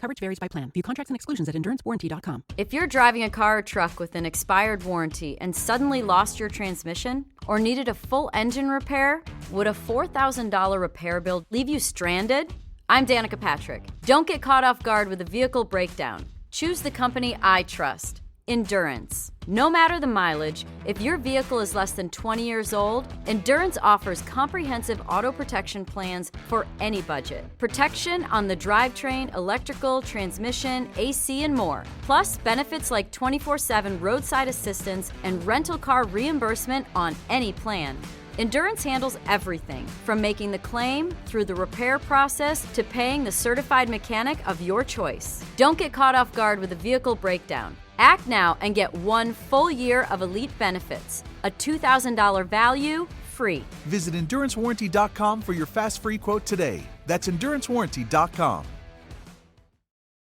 Coverage varies by plan. View contracts and exclusions at endurancewarranty.com. If you're driving a car or truck with an expired warranty and suddenly lost your transmission or needed a full engine repair, would a $4,000 repair bill leave you stranded? I'm Danica Patrick. Don't get caught off guard with a vehicle breakdown. Choose the company I trust. Endurance. No matter the mileage, if your vehicle is less than 20 years old, Endurance offers comprehensive auto protection plans for any budget. Protection on the drivetrain, electrical, transmission, AC, and more. Plus, benefits like 24/7 roadside assistance and rental car reimbursement on any plan. Endurance handles everything, from making the claim, through the repair process, to paying the certified mechanic of your choice. Don't get caught off guard with a vehicle breakdown. Act now and get 1 full year of elite benefits. A $2,000 value, free. Visit EnduranceWarranty.com for your fast free quote today. That's EnduranceWarranty.com.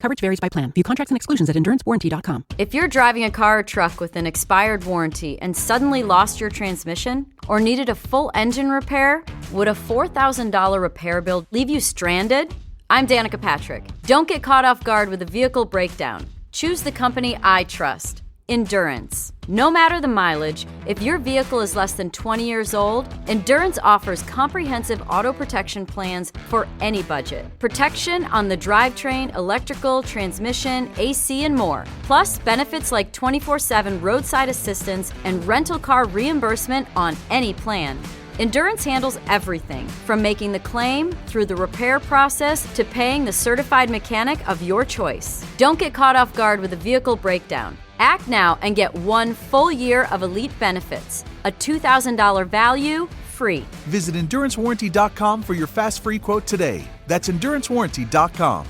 Coverage varies by plan. View contracts and exclusions at endurancewarranty.com. If you're driving a car or truck with an expired warranty and suddenly lost your transmission or needed a full engine repair, would a $4,000 repair bill leave you stranded? I'm Danica Patrick. Don't get caught off guard with a vehicle breakdown. Choose the company I trust. Endurance. No matter the mileage, if your vehicle is less than 20 years old, Endurance offers comprehensive auto protection plans for any budget. Protection on the drivetrain, electrical, transmission, AC, and more. Plus, benefits like 24/7 roadside assistance and rental car reimbursement on any plan. Endurance handles everything, from making the claim, through the repair process, to paying the certified mechanic of your choice. Don't get caught off guard with a vehicle breakdown. Act now and get 1 full year of elite benefits. A $2,000 value, free. Visit EnduranceWarranty.com for your fast free quote today. That's EnduranceWarranty.com.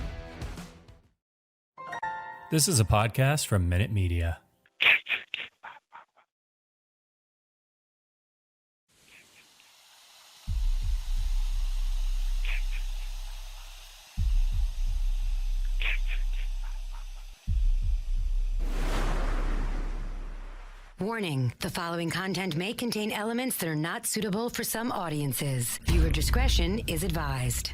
This is a podcast from Minute Media. Warning, the following content may contain elements that are not suitable for some audiences. Viewer discretion is advised.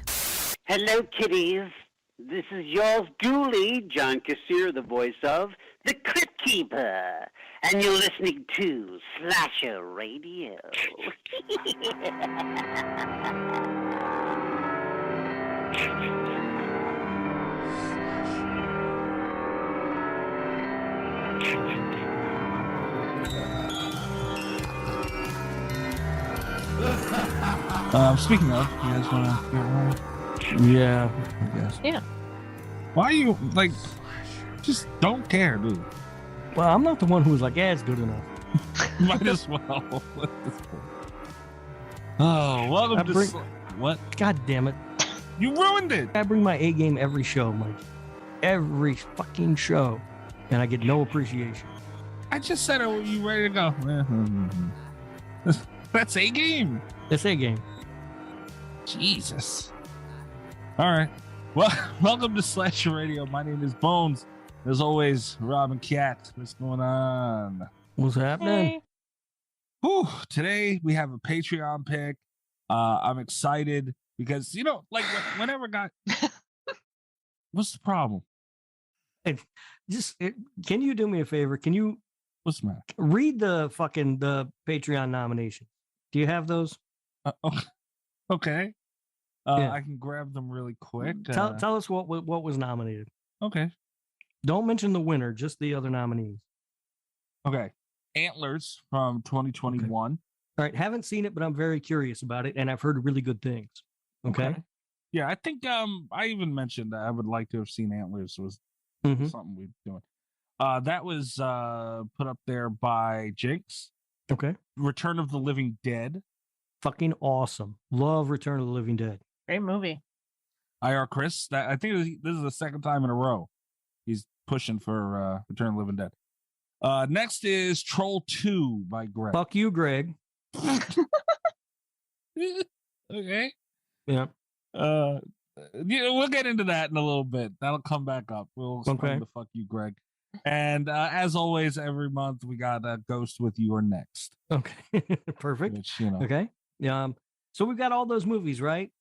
Hello, kiddies. This is yours duly, John Kassir, the voice of The Crypt Keeper. And you're listening to Slasher Radio. Speaking of, you guys want to get one? Yeah, I guess. Yeah. Why are you, like, just don't care, dude? Well, I'm not the one who's like, yeah, it's good enough. Might as well. Oh, welcome to... What? God damn it. You ruined it. I bring my A game every show, Mike. Every fucking show. And I get no appreciation. I just said, are you ready to go? That's A game. That's A game. Jesus. All right. Well, welcome to Slasher Radio. My name is Bones. As always, Robin Cat. What's going on? What's happening? Hey. Whew, today we have a Patreon pick. I'm excited because, you know, like whenever got... What's the problem? Can you do me a favor? Can you... What's the matter? Read the Patreon nominations. Do you have those? Okay. Yeah. I can grab them really quick. Tell us what was nominated. Okay. Don't mention the winner, just the other nominees. Okay. Antlers from 2021. Okay. All right. Haven't seen it, but I'm very curious about it, and I've heard really good things. Okay. Yeah, I think I even mentioned that I would like to have seen Antlers was something we're doing. That was put up there by Jinx. Okay. Return of the Living Dead. Fucking awesome. Love Return of the Living Dead. Great movie. EyeRChris. That I think this is the second time in a row he's pushing for Return of the Living Dead. Next is Troll 2 by Greg. Fuck you, Greg. Okay. Yeah. We'll get into that in a little bit. That'll come back up. We'll explain the fuck you, Greg. And as always, every month we got Ghost with You or Next. Okay. Perfect. Which, you know. Okay. So we've got all those movies, right?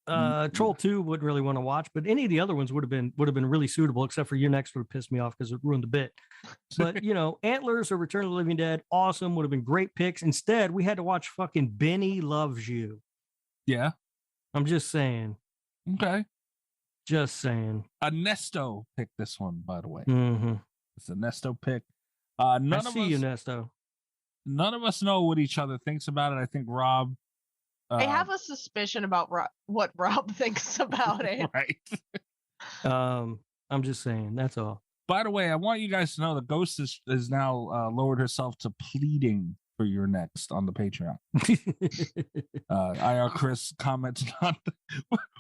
Troll 2 wouldn't really want to watch, but any of the other ones would have been really suitable, except for Your Next would have pissed me off because it ruined the bit. But Antlers or Return of the Living Dead, awesome, would have been great picks. Instead, we had to watch fucking Benny Loves You. Yeah. I'm just saying. Okay. Just saying. A Nesto picked this one, by the way. Mm-hmm. It's a Nesto pick. Nesto. None of us know what each other thinks about it. I think Rob. I have a suspicion about what Rob thinks about it. Right. I'm just saying. That's all. By the way, I want you guys to know that Ghost is now lowered herself to pleading for Your Next on the Patreon. EyeRChris commented on,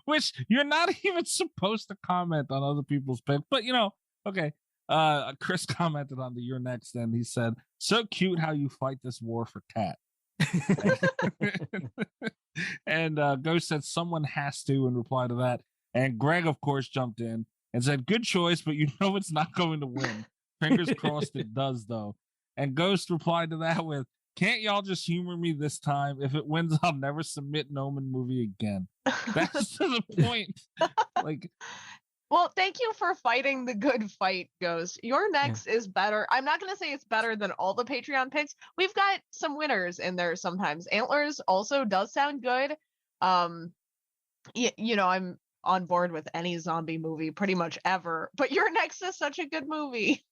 which you're not even supposed to comment on other people's picks, but okay. Chris commented on the Your Next, and he said, "So cute how you fight this war for Cat." And Ghost said someone has to in reply to that, and Greg of course jumped in and said, "Good choice, but it's not going to win. Fingers crossed it does though." And Ghost replied to that with, "Can't y'all just humor me this time? If it wins, I'll never submit an Omen movie again." That's to the point. Like, well, thank you for fighting the good fight, Ghost. Your Next is better. I'm not going to say it's better than all the Patreon picks. We've got some winners in there sometimes. Antlers also does sound good. I'm on board with any zombie movie pretty much ever. But Your Next is such a good movie.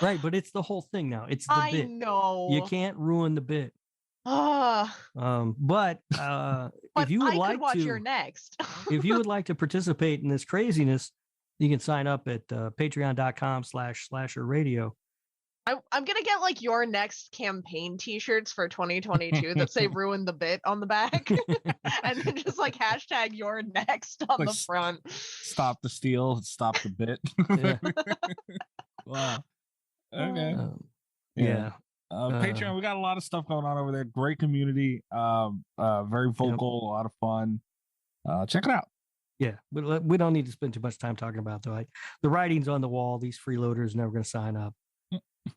Right, but it's the whole thing now. It's the bit. I know. You can't ruin the bit. But if you would like watch to, Your Next. if you would like to participate in this craziness, you can sign up at patreon.com/slasherradio. I'm gonna get like Your Next campaign T-shirts for 2022 that say "Ruin the Bit" on the back, and then just like hashtag Your Next on the front. Stop the steal, stop the bit. Yeah. Wow. Okay. Yeah. Patreon, we got a lot of stuff going on over there. Great community. Very vocal, a lot of fun. Check it out. Yeah, but we don't need to spend too much time talking about though. The writing's on the wall. These freeloaders are never going to sign up.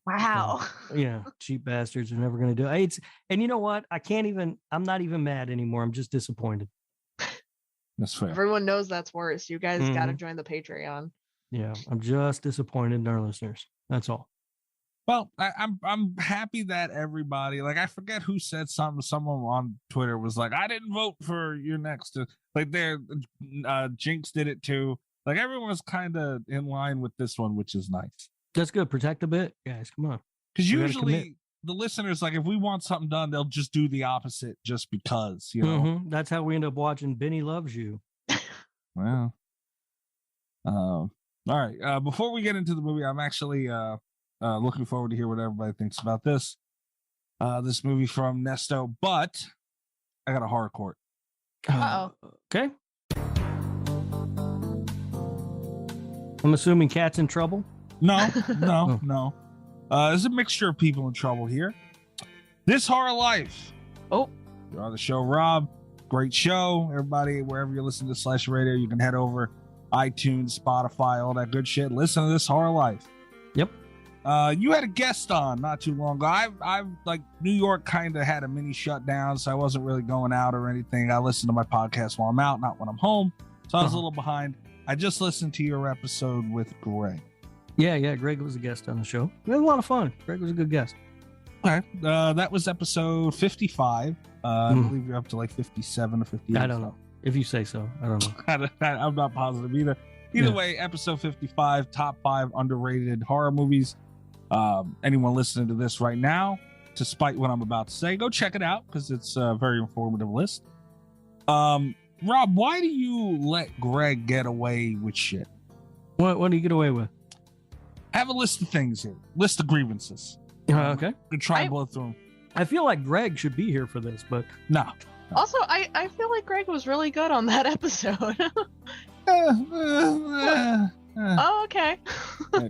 Wow. Cheap bastards are never going to do it. And you know what? I'm not even mad anymore. I'm just disappointed. That's fair. Everyone knows that's worse. You guys got to join the Patreon. Yeah, I'm just disappointed in our listeners. That's all. Well, I'm happy that everybody, like, I forget who said something. Someone on Twitter was like, "I didn't vote for Your Next." Like, Jinx did it too. Like, everyone's kind of in line with this one, which is nice. That's good. Protect a bit, guys. Come on. Because usually the listeners, like, if we want something done, they'll just do the opposite just because, That's how we end up watching Benny Loves You. Well, all right. Before we get into the movie, I'm actually looking forward to hear what everybody thinks about this movie from Nesto, but I got a horror court. Okay. I'm assuming Cat's in trouble. No. There's a mixture of people in trouble here. This Horror Life. Oh, you're on the show, Rob. Great show, everybody. Wherever you listen to Slash Radio, you can head over iTunes, Spotify, all that good shit. Listen to This Horror Life. Yep. You had a guest on not too long ago. I've like, New York kind of had a mini shutdown, so I wasn't really going out or anything. I listen to my podcast while I'm out, not when I'm home. So I was a little behind. I just listened to your episode with Greg. Yeah. Greg was a guest on the show. We had a lot of fun. Greg was a good guest. Okay. That was episode 55. I believe you're up to like 57 or 58. I don't know. If you say so. I don't know. I'm not positive either. Either way, episode 55, top 5 underrated horror movies. Anyone listening to this right now, despite what I'm about to say, go check it out because it's a very informative list. Rob, why do you let Greg get away with shit? What do you get away with? I have a list of things here. List of grievances. Okay. We'll try and blow through them. I feel like Greg should be here for this, but no. Also, I feel like Greg was really good on that episode. Oh, okay.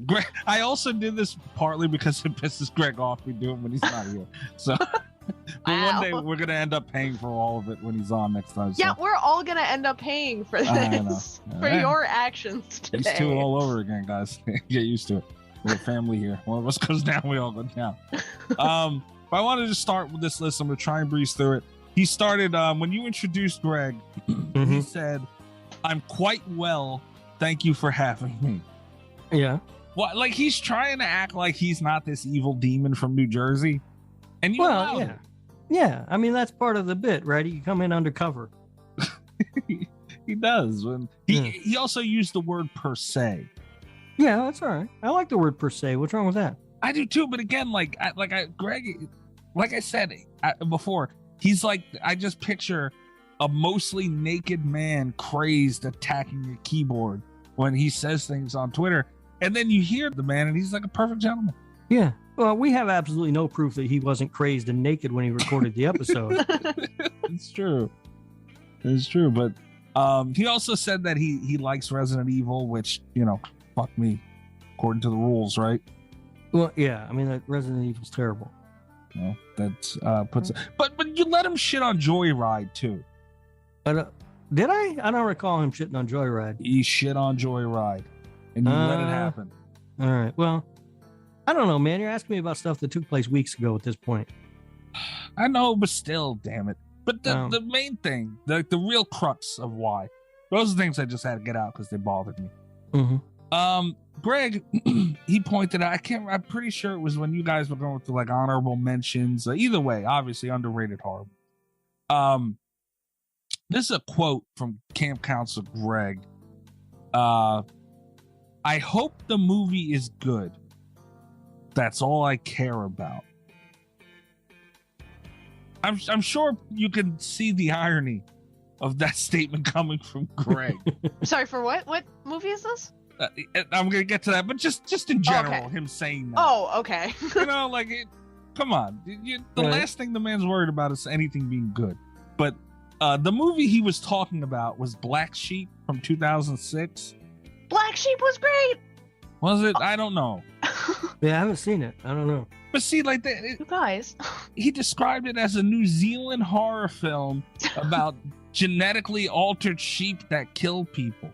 Greg, I also did this partly because it pisses Greg off. We do it when he's not here. So one day we're going to end up paying for all of it when he's on next time. Yeah, we're all going to end up paying for this, for your actions today. Used to it all over again, guys. Get used to it. We're a family here. One of us goes down, we all go down. But I wanted to start with this list. I'm going to try and breeze through it. He started when you introduced Greg. He said, "I'm quite well. Thank you for having me." Yeah. Well, like he's trying to act like he's not this evil demon from New Jersey, and you know, yeah, yeah. I mean, that's part of the bit, right? He come in undercover. He does. When he also used the word per se. Yeah, that's all right. I like the word per se. What's wrong with that? I do too, but again, Greg, like I said before, he's like, I just picture a mostly naked man crazed attacking your keyboard when he says things on Twitter, and then you hear the man, and he's like a perfect gentleman. Yeah. Well, we have absolutely no proof that he wasn't crazed and naked when he recorded the episode. It's true. It's true, but he also said that he likes Resident Evil, which, you know, fuck me, according to the rules, right? Well, yeah. I mean, that Resident Evil's terrible. Well, that puts it. But you let him shit on Joyride too. But did I? I don't recall him shitting on Joyride. He shit on Joyride, and you let it happen. All right. Well, I don't know, man. You're asking me about stuff that took place weeks ago at this point. I know, but still, damn it. But the main thing, the real crux of why, those are things I just had to get out because they bothered me. Mm-hmm. Greg, he pointed out, I'm pretty sure it was when you guys were going through like honorable mentions. Either way, obviously underrated horror. This is a quote from Camp Counselor Greg. I hope the movie is good. That's all I care about. I'm sure you can see the irony of that statement coming from Greg. Sorry, for what? What movie is this? I'm gonna get to that, but just in general, him saying that. Oh, okay. You know, like, come on. The last thing the man's worried about is anything being good. But the movie he was talking about was Black Sheep from 2006. Black Sheep was great. Was it? I don't know. Yeah, I haven't seen it. I don't know. But see, like you guys, he described it as a New Zealand horror film about genetically altered sheep that kill people.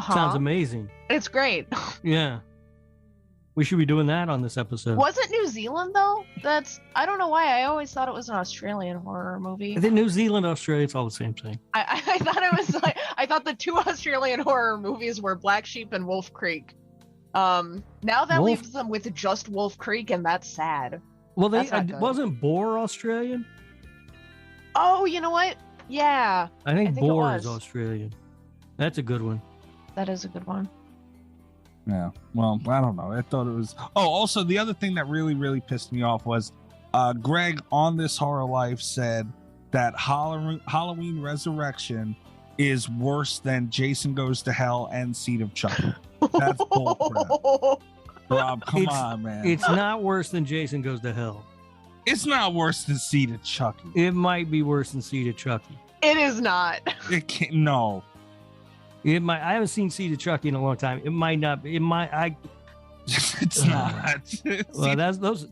Sounds amazing. It's great. Yeah. We should be doing that on this episode. Was it New Zealand though? I don't know why. I always thought it was an Australian horror movie. I think New Zealand, Australia, it's all the same thing. I thought it was like, I thought the two Australian horror movies were Black Sheep and Wolf Creek. Now that leaves them with just Wolf Creek, and that's sad. Well, wasn't Boar Australian? Oh, you know what? Yeah. I think Boar is Australian. That's a good one. That is a good one. Yeah. Well, I don't know. I thought it was. Oh, also the other thing that really, really pissed me off was Greg on This Horror Life said that Halloween Resurrection is worse than Jason Goes to Hell and Seed of Chucky. That's bullcrap. Rob, come on, man. It's not worse than Jason Goes to Hell. It's not worse than Seed of Chucky. It might be worse than Seed of Chucky. It is not. It can't. No. It might. I haven't seen Seed of Chucky in a long time. It might not. It might. It's not. Well,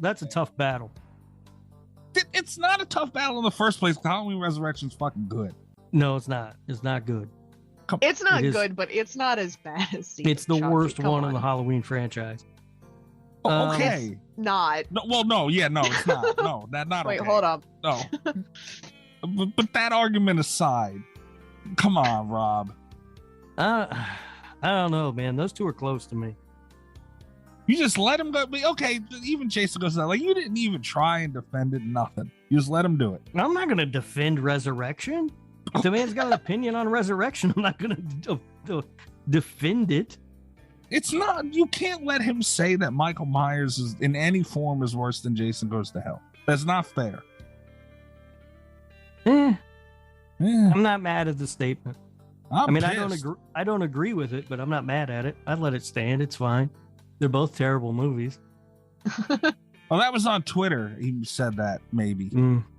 that's a tough battle. It's not a tough battle in the first place. Halloween Resurrection's fucking good. No, it's not. It's not good. It's not good, but it's not as bad as Seed It's of the Chucky. worst Come one on. in the Halloween franchise. Oh, okay. It's not. No, well, no, yeah, no, it's not. No, not Wait, okay. hold up. No. But that argument aside, come on, Rob. I don't know, man. Those two are close to me. You just let him go. Okay, even Jason Goes to Hell. Like, you didn't even try and defend it. Nothing. You just let him do it. I'm not going to defend Resurrection. If the man's got an opinion on Resurrection, I'm not going to defend it. It's not. You can't let him say that Michael Myers is in any form is worse than Jason Goes to Hell. That's not fair. I'm not mad at the statement. I mean, I don't agree with it, but I'm not mad at it. I'd let it stand. It's fine. They're both terrible movies. Well, that was on Twitter. He said that maybe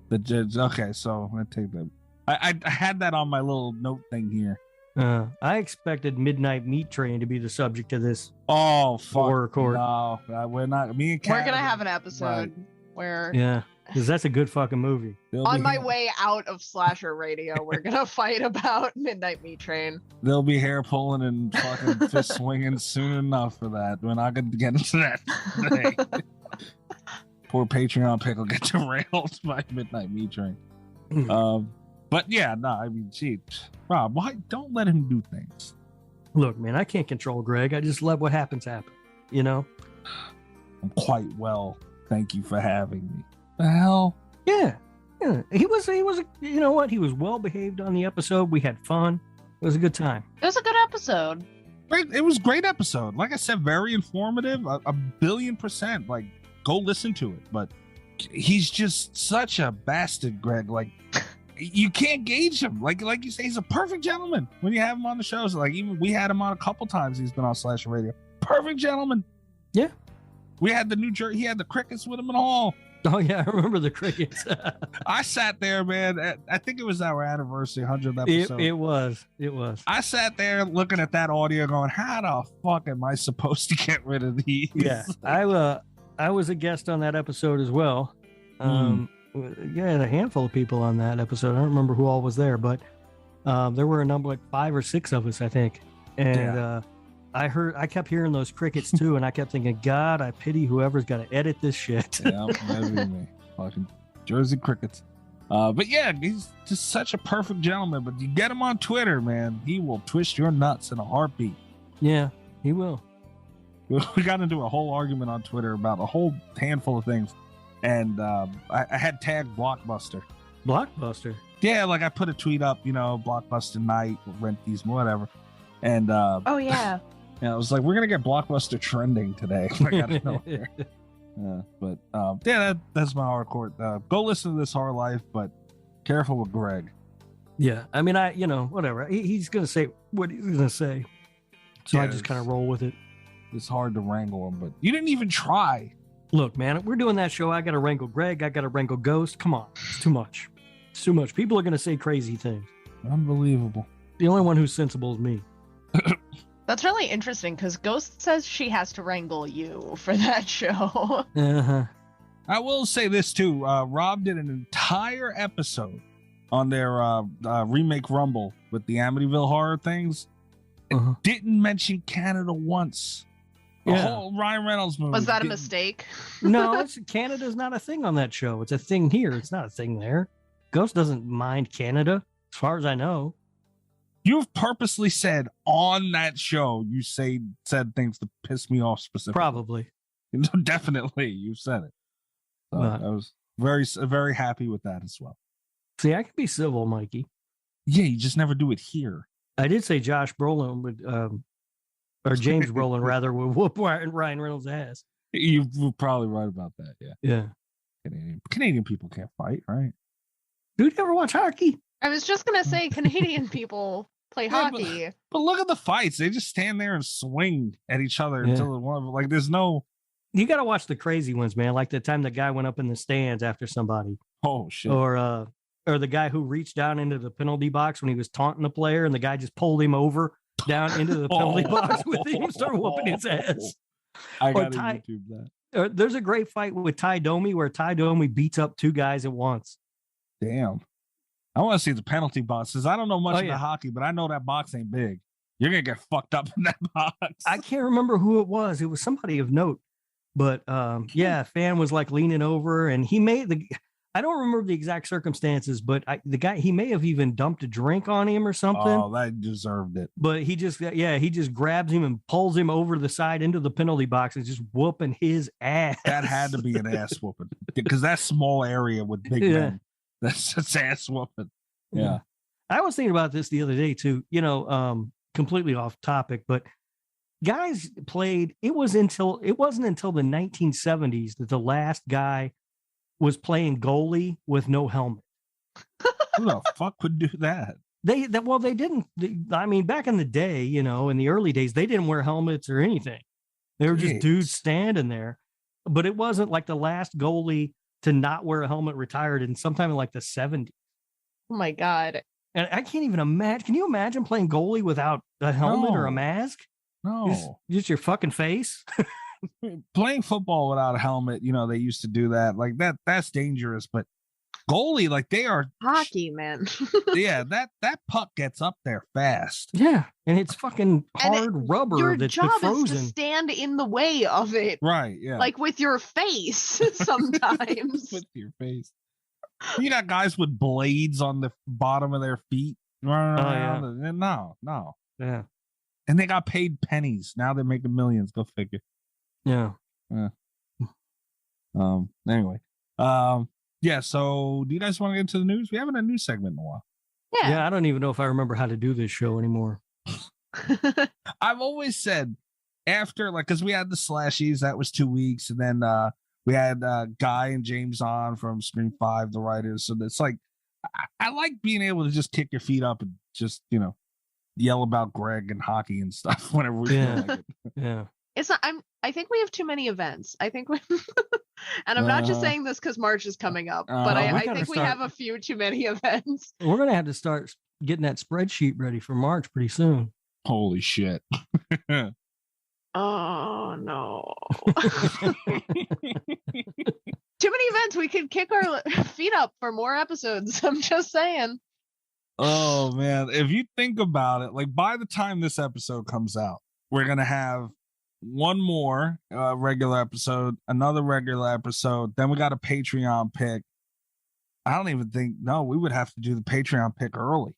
the judge. Okay, so I take that. I had that on my little note thing here. I expected Midnight Meat Train to be the subject of this. Oh, fuck. Horror court. No, we're not. Me and Kat, We're gonna have an episode where, yeah, because that's a good fucking movie. on my way out of slasher radio, we're gonna fight about Midnight Meat Train. There'll be hair pulling and fucking fist swinging soon enough for that. We're not gonna get into that today. Poor Patreon pick will get derailed by Midnight Meat Train. But yeah, no, I mean, Rob, why don't let him do things? Look, man, I can't control Greg. I just let what happens happen. You know. I'm quite well. Thank you for having me. The hell? Yeah. He was. You know what? He was well behaved on the episode. We had fun. It was a good time. It was a good episode. Great. It was a great episode. Like I said, very informative. A billion %. Like, go listen to it. But he's just such a bastard, Greg. Like, you can't gauge him. Like you say, he's a perfect gentleman when you have him on the shows. Like, even we had him on a couple times. He's been on Slasher Radio. Perfect gentleman. Yeah. We had the New Jersey. He had the crickets with him and all. Oh yeah, I remember the crickets. I sat there, man. I think it was our anniversary 100th episode. It was. I sat there looking at that audio, going, "How the fuck am I supposed to get rid of these?" Yeah, I was a guest on that episode as well. Yeah, a handful of people on that episode. I don't remember who all was there, but there were a number, like 5 or 6 of us, I think. And I kept hearing those crickets too, and I kept thinking, God, I pity whoever's got to edit this shit. Yeah, that'd be me. Fucking Jersey crickets. But yeah, he's just such a perfect gentleman. But you get him on Twitter, man, he will twist your nuts in a heartbeat. Yeah, he will. We got into a whole argument on Twitter about a whole handful of things, and I had tagged Blockbuster. Blockbuster? Yeah, like I put a tweet up, Blockbuster night, we'll rent these, whatever. And oh yeah. Yeah, I was like, we're gonna get Blockbuster trending today. Like, I don't know. That's my hardcore. Go listen to This Hard Life, but careful with Greg. Yeah, I mean, whatever. He's gonna say what he's gonna say, so I just kind of roll with it. It's hard to wrangle him, but you didn't even try. Look, man, we're doing that show. I got to wrangle Greg. I got to wrangle Ghost. Come on, it's too much. It's too much. People are gonna say crazy things. Unbelievable. The only one who's sensible is me. That's really interesting because Ghost says she has to wrangle you for that show. Uh-huh. I will say this too. Rob did an entire episode on their remake Rumble with the Amityville horror things. And didn't mention Canada once. The whole Ryan Reynolds movie. Was that a mistake? No, Canada's not a thing on that show. It's a thing here. It's not a thing there. Ghost doesn't mind Canada, as far as I know. You've purposely said on that show, you said things to piss me off specifically. Probably. Definitely, you said it. So I was very happy with that as well. See, I can be civil, Mikey. Yeah, you just never do it here. I did say Josh Brolin would, or James Brolin rather, would whoop Ryan Reynolds' ass. You're probably right about that. Yeah. Yeah. Canadian people can't fight, right? Dude, you ever watch hockey? I was just gonna say Canadian people play hockey. But look at the fights. They just stand there and swing at each other until one there's no. You got to watch the crazy ones, man. Like the time the guy went up in the stands after somebody. Oh shit. Or the guy who reached down into the penalty box when he was taunting the player, and the guy just pulled him over down into the penalty box with him, started whooping his ass. I gotta YouTube that. There's a great fight with Domi where Domi beats up 2 guys at once. Damn. I want to see the penalty boxes. I don't know much about hockey, but I know that box ain't big. You're going to get fucked up in that box. I can't remember who it was. It was somebody of note. But a fan was like leaning over, and he made I don't remember the exact circumstances, but the guy, he may have even dumped a drink on him or something. Oh, that deserved it. But he just grabs him and pulls him over to the side into the penalty box and just whooping his ass. That had to be an ass whooping because that small area with big men. That's just ass whooping. Yeah. I was thinking about this the other day too, completely off topic, but guys played, it wasn't until the 1970s that the last guy was playing goalie with no helmet. Who the fuck would do that? They didn't. I mean, back in the day, in the early days, they didn't wear helmets or anything. They were just dudes standing there. But it wasn't like the last goalie to not wear a helmet retired in sometime in like the 70s. Oh my God. And I can't even imagine. Can you imagine playing goalie without a helmet or a mask? No. Just your fucking face. Playing football without a helmet, they used to do that. Like that's dangerous. But goalie, like they are hockey, man. Yeah, that puck gets up there fast. Yeah, and it's fucking hard rubber that's frozen. Your job is to stand in the way of it. Right, yeah. Like with your face sometimes. With your face. You got guys with blades on the bottom of their feet running around. Yeah. No. Yeah. And they got paid pennies. Now they're making millions. Go figure. Yeah. Anyway. Yeah. So, do you guys want to get into the news? We haven't had a news segment in a while. Yeah. I don't even know if I remember how to do this show anymore. I've always said after, like, because we had the Slashies, that was 2 weeks, and then we had Guy and James on from Scream 5, the writers. So it's like I like being able to just kick your feet up and just, you know, yell about Greg and hockey and stuff whenever we feel like it. Yeah. It's not. I think we have too many events. I think we, and I'm not just saying this because March is coming up, but I think we have a few too many events. We're gonna have to start getting that spreadsheet ready for March pretty soon. Holy shit! Oh no! Too many events. We could kick our feet up for more episodes. I'm just saying. Oh man, if you think about it, like by the time this episode comes out, we're gonna have one more regular episode, another regular episode, then we got a Patreon pick. I don't even think, no, we would have to do the Patreon pick early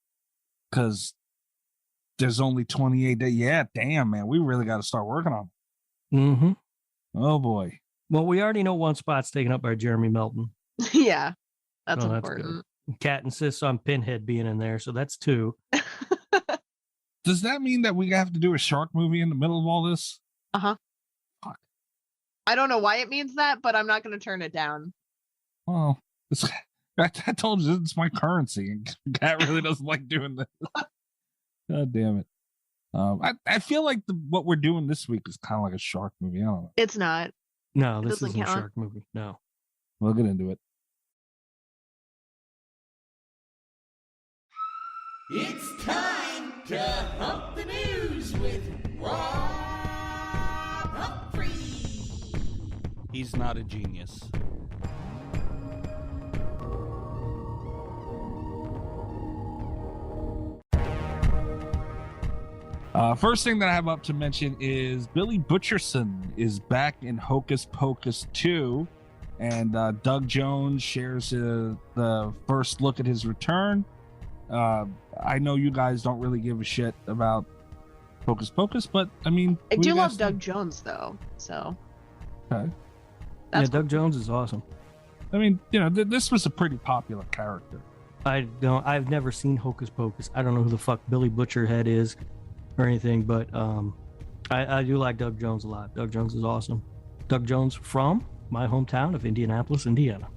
because there's only 28 days. Yeah, damn, man, we really got to start working on it. Mm-hmm. Oh boy. Well, we already know one spot's taken up by Jeremy Melton. Yeah, that's important. Cat insists on Pinhead being in there, so that's 2. Does that mean that we have to do a shark movie in the middle of all this? Uh-huh. Fuck. I don't know why it means that, but I'm not going to turn it down. Well, I told you it's my currency, and Cat really doesn't like doing this. God damn it. I feel like what we're doing this week is kind of like a shark movie. I don't know. It's not. No, this isn't a shark movie. No. We'll get into it. It's time to hump the news with Rob Humphrey. He's not a genius. First thing that I have up to mention is Billy Butcherson is back in Hocus Pocus 2, and Doug Jones shares the first look at his return. I know you guys don't really give a shit about Hocus Pocus, but I mean, I do love Doug Jones though, so. Okay. Yeah, Doug Jones is awesome. I mean, you know, this was a pretty popular character. I've never seen Hocus Pocus. I don't know who the fuck Billy Butcherhead is or anything, but I do like Doug Jones a lot. Doug Jones is awesome. Doug Jones from my hometown of Indianapolis, Indiana.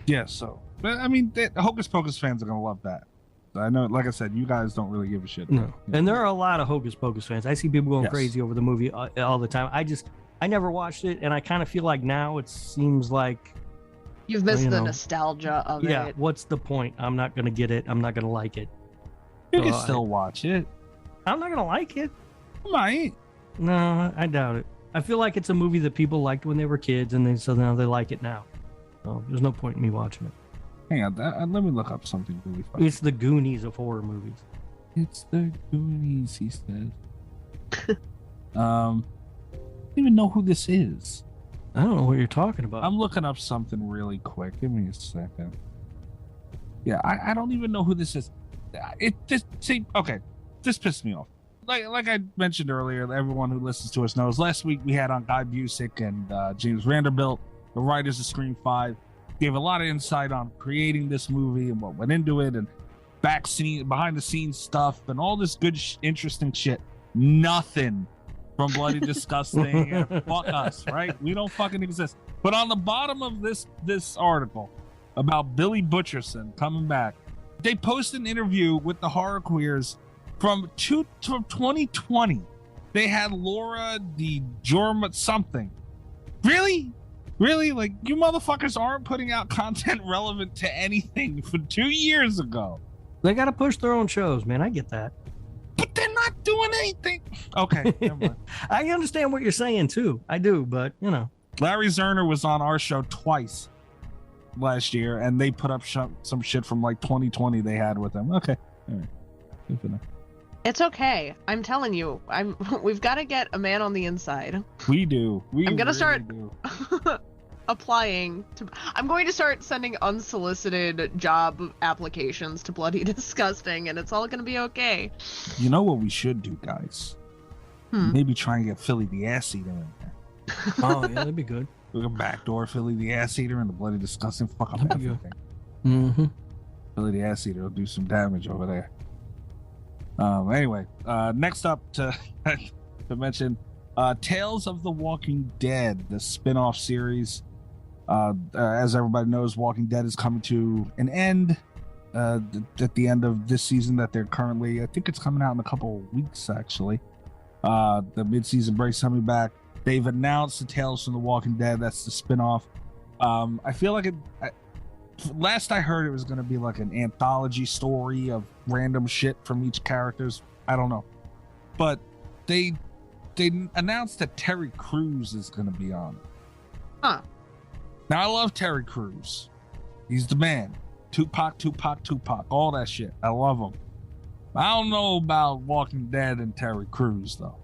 Yeah, so I mean, Hocus Pocus fans are gonna love that. I know, like I said, you guys don't really give a shit. No, and there are a lot of Hocus Pocus fans. I see people going crazy over the movie all the time. I never watched it, and I kind of feel like now it seems like you've missed the nostalgia of it. Yeah, what's the point? I'm not gonna get it. I'm not gonna like it. You can still watch it. I'm not gonna like it. You might. No, I doubt it. I feel like it's a movie that people liked when they were kids, and so now they like it now. So there's no point in me watching it. Hang on, let me look up something really funny. It's the Goonies of horror movies. It's the Goonies, he said. I don't even know who this is. I don't know what you're talking about. I'm looking up something really quick. Give me a second. Yeah, I don't even know who this is. This pissed me off. Like I mentioned earlier, everyone who listens to us knows. Last week we had on Guy Busick and James Vanderbilt, the writers of Scream 5, gave a lot of insight on creating this movie and what went into it, and behind the scenes stuff, and all this good, interesting shit. Nothing from Bloody Disgusting. And fuck us, right? We don't fucking exist. But on the bottom of this article about Billy Butcherson coming back, they post an interview with the horror queers from 2020. They had Laura DiGiorno something. Really? Like, you motherfuckers aren't putting out content relevant to anything from 2 years ago. They got to push their own shows, man. I get that. But they're not doing anything. Okay, never mind. I understand what you're saying, too. I do, but, you know. Larry Zerner was on our show twice last year, and they put up some shit from, like, 2020 they had with him. Okay. All right. Good for them. It's okay. I'm telling you. We've got to get a man on the inside. We do. I'm gonna really start do. applying to. I'm going to start sending unsolicited job applications to Bloody Disgusting, and it's all gonna be okay. You know what we should do, guys? Maybe try and get Philly the Ass Eater in there. Oh yeah, that'd be good. We can backdoor Philly the Ass Eater and the Bloody Disgusting. Fuck up That'd be good. everything. Mm-hmm. Philly the Ass Eater will do some damage over there. Anyway, next up to mention Tales of the Walking Dead, the spin-off series. As everybody knows, Walking Dead is coming to an end at the end of this season that they're currently, I think it's coming out in a couple of weeks actually. The mid-season break's coming back. They've announced the Tales from the Walking Dead. That's the spin-off. I feel like last I heard, it was going to be like an anthology story of random shit from each characters. I don't know, but they announced that Terry Crews is going to be on it. Huh. Now I love Terry Crews. He's the man. Tupac, all that shit. I love him. I don't know about Walking Dead and Terry Crews though.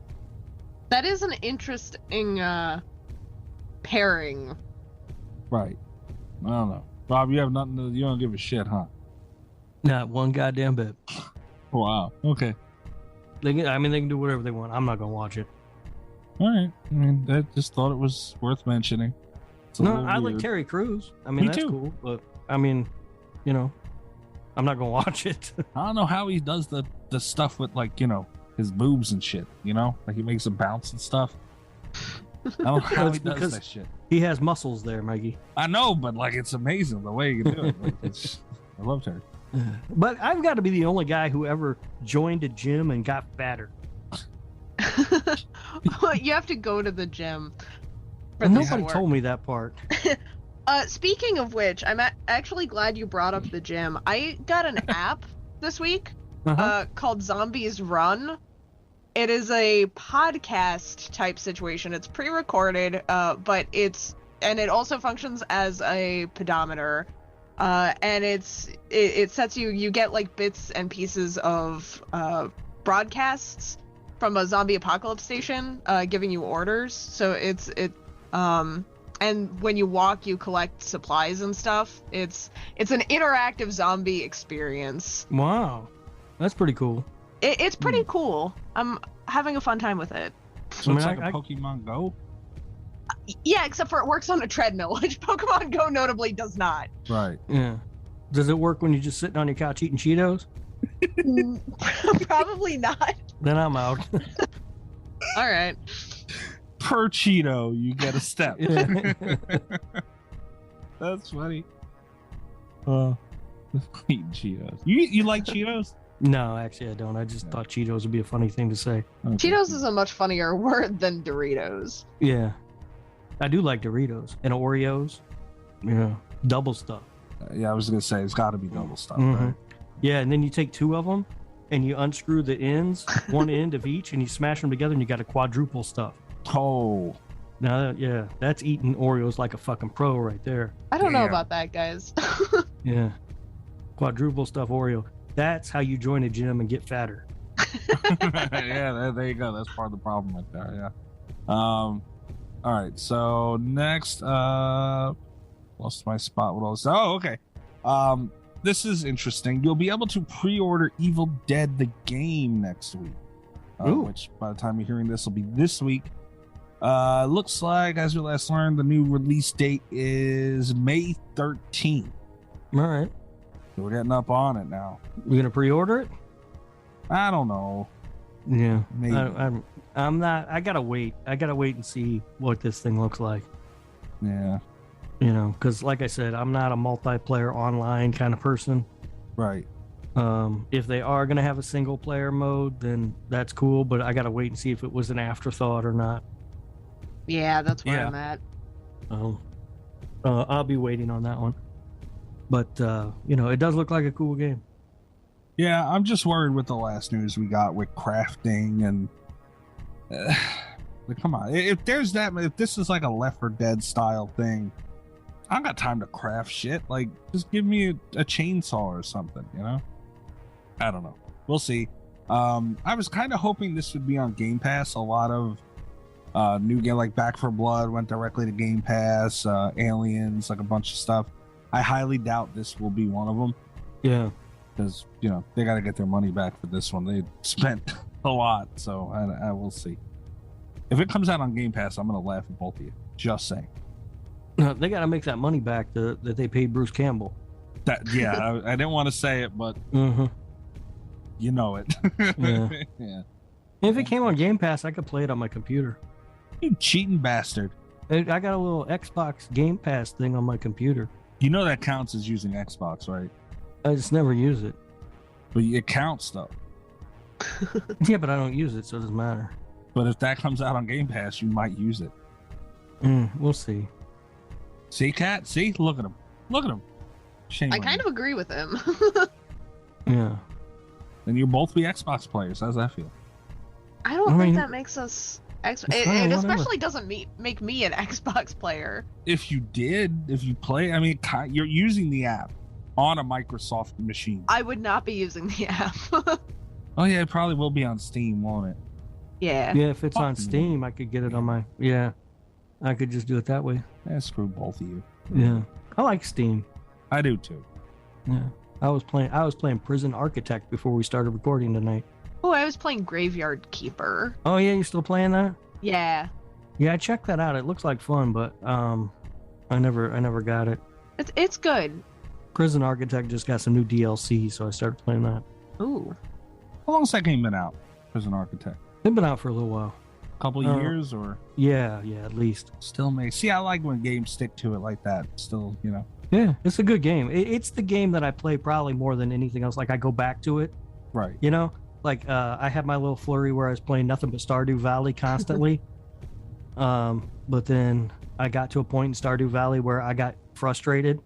That is an interesting pairing. Right. I don't know. Rob, you have nothing to, you don't give a shit, huh? Not one goddamn bit. Wow. Okay. They can do whatever they want. I'm not gonna watch it. All right. I mean, I just thought it was worth mentioning. No, I like Terry Crews. I mean, Me that's too. cool. But I mean, you know, I'm not gonna watch it. I don't know how he does the stuff with, like, you know, his boobs and shit, you know? Like he makes them bounce and stuff. I don't know how he does that shit. He has muscles there, Mikey. I know, but like it's amazing the way you do it. Like, I love Terry. But I've got to be the only guy who ever joined a gym and got fatter. You have to go to the gym. Nobody told me that part. Speaking of which, I'm actually glad you brought up the gym. I got an app this week called Zombies Run. It is a podcast type situation. It's pre-recorded, but it also functions as a pedometer. And it sets you get like bits and pieces of broadcasts from a zombie apocalypse station, giving you orders. So and when you walk, you collect supplies and stuff. It's an interactive zombie experience. Wow, that's pretty cool. It's pretty cool. I'm having a fun time with it. So it's like a Pokemon Go? Yeah, except for it works on a treadmill, which Pokemon Go notably does not. Right. Yeah. Does it work when you're just sitting on your couch eating Cheetos? Probably not. Then I'm out. All right. Per Cheeto, you get a step. That's funny. Eating Cheetos. You like Cheetos? No, actually I don't. I just thought Cheetos would be a funny thing to say. Okay. Cheetos is a much funnier word than Doritos. Yeah. I do like Doritos and Oreos. Yeah. Double stuff. Yeah, I was going to say, it's got to be double stuff, Mhm. right? Yeah, and then you take two of them and you unscrew the ends, one end of each, and you smash them together and you got a quadruple stuff. Oh. Now, yeah, that's eating Oreos like a fucking pro right there. I don't know Damn. about that, guys. Yeah. Quadruple stuff Oreo. That's how you join a gym and get fatter. Yeah, there you go. That's part of the problem right there. Yeah. All right. So next, lost my spot. What else? Oh, okay. This is interesting. You'll be able to pre-order Evil Dead the game next week, which by the time you're hearing this will be this week. Looks like, as we last learned, the new release date is May 13th. All right. So we're getting up on it now. We're gonna pre-order it? I don't know. Yeah. Maybe. I'm not. I gotta wait. I gotta wait and see what this thing looks like. Yeah. You know, because like I said, I'm not a multiplayer online kind of person. Right. If they are gonna have a single player mode, then that's cool. But I gotta wait and see if it was an afterthought or not. Yeah, that's where Yeah. I'm at. I'll be waiting on that one. But you know, it does look like a cool game. Yeah, I'm just worried with the last news we got with crafting and like, come on. If this is like a Left 4 Dead style thing, I don't got time to craft shit. Like, just give me a chainsaw or something, you know? I don't know. We'll see. I was kind of hoping this would be on Game Pass. A lot of new game like Back for Blood went directly to Game Pass. Aliens, like a bunch of stuff. I highly doubt this will be one of them. Yeah, because they got to get their money back for this one. They spent a lot, so I will see. If it comes out on Game Pass, I'm gonna laugh at both of you. Just saying. No, they got to make that money back that they paid Bruce Campbell. I didn't want to say it, but you know it. Yeah. Yeah. If it came on Game Pass, I could play it on my computer. You cheating bastard. I got a little Xbox Game Pass thing on my computer. You know that counts as using Xbox, right? I just never use it. But it counts, though. Yeah, but I don't use it, so it doesn't matter. But if that comes out on Game Pass, you might use it. We'll see. See, Kat? See? Look at him. Look at him. Shame. I kind of agree with him. Yeah. And you'll both be Xbox players. How's that feel? I don't think that makes us it whatever. especially doesn't make me an Xbox player. If you play, I mean, you're using the app on a Microsoft machine. I would not be using the app. Oh yeah, it probably will be on Steam, won't it? Yeah. Yeah, if it's on Steam, I could get it on my. Yeah, I could just do it that way. Screw both of you. Yeah, I like Steam. I do too. Yeah, I was playing Prison Architect before we started recording tonight. Oh, I was playing Graveyard Keeper. Oh yeah, you still playing that? Yeah. Yeah, I checked that out. It looks like fun, but I never got it. It's good. Prison Architect just got some new DLC, so I started playing that. Ooh. How long's that game been out? Prison Architect. It's been out for a little while. Couple years or? Yeah, at least. Still may see. I like when games stick to it like that. Still, Yeah, it's a good game. It's the game that I play probably more than anything else. Like I go back to it. Right. Like I had my little flurry where I was playing nothing but Stardew Valley constantly. But then I got to a point in Stardew Valley where I got frustrated.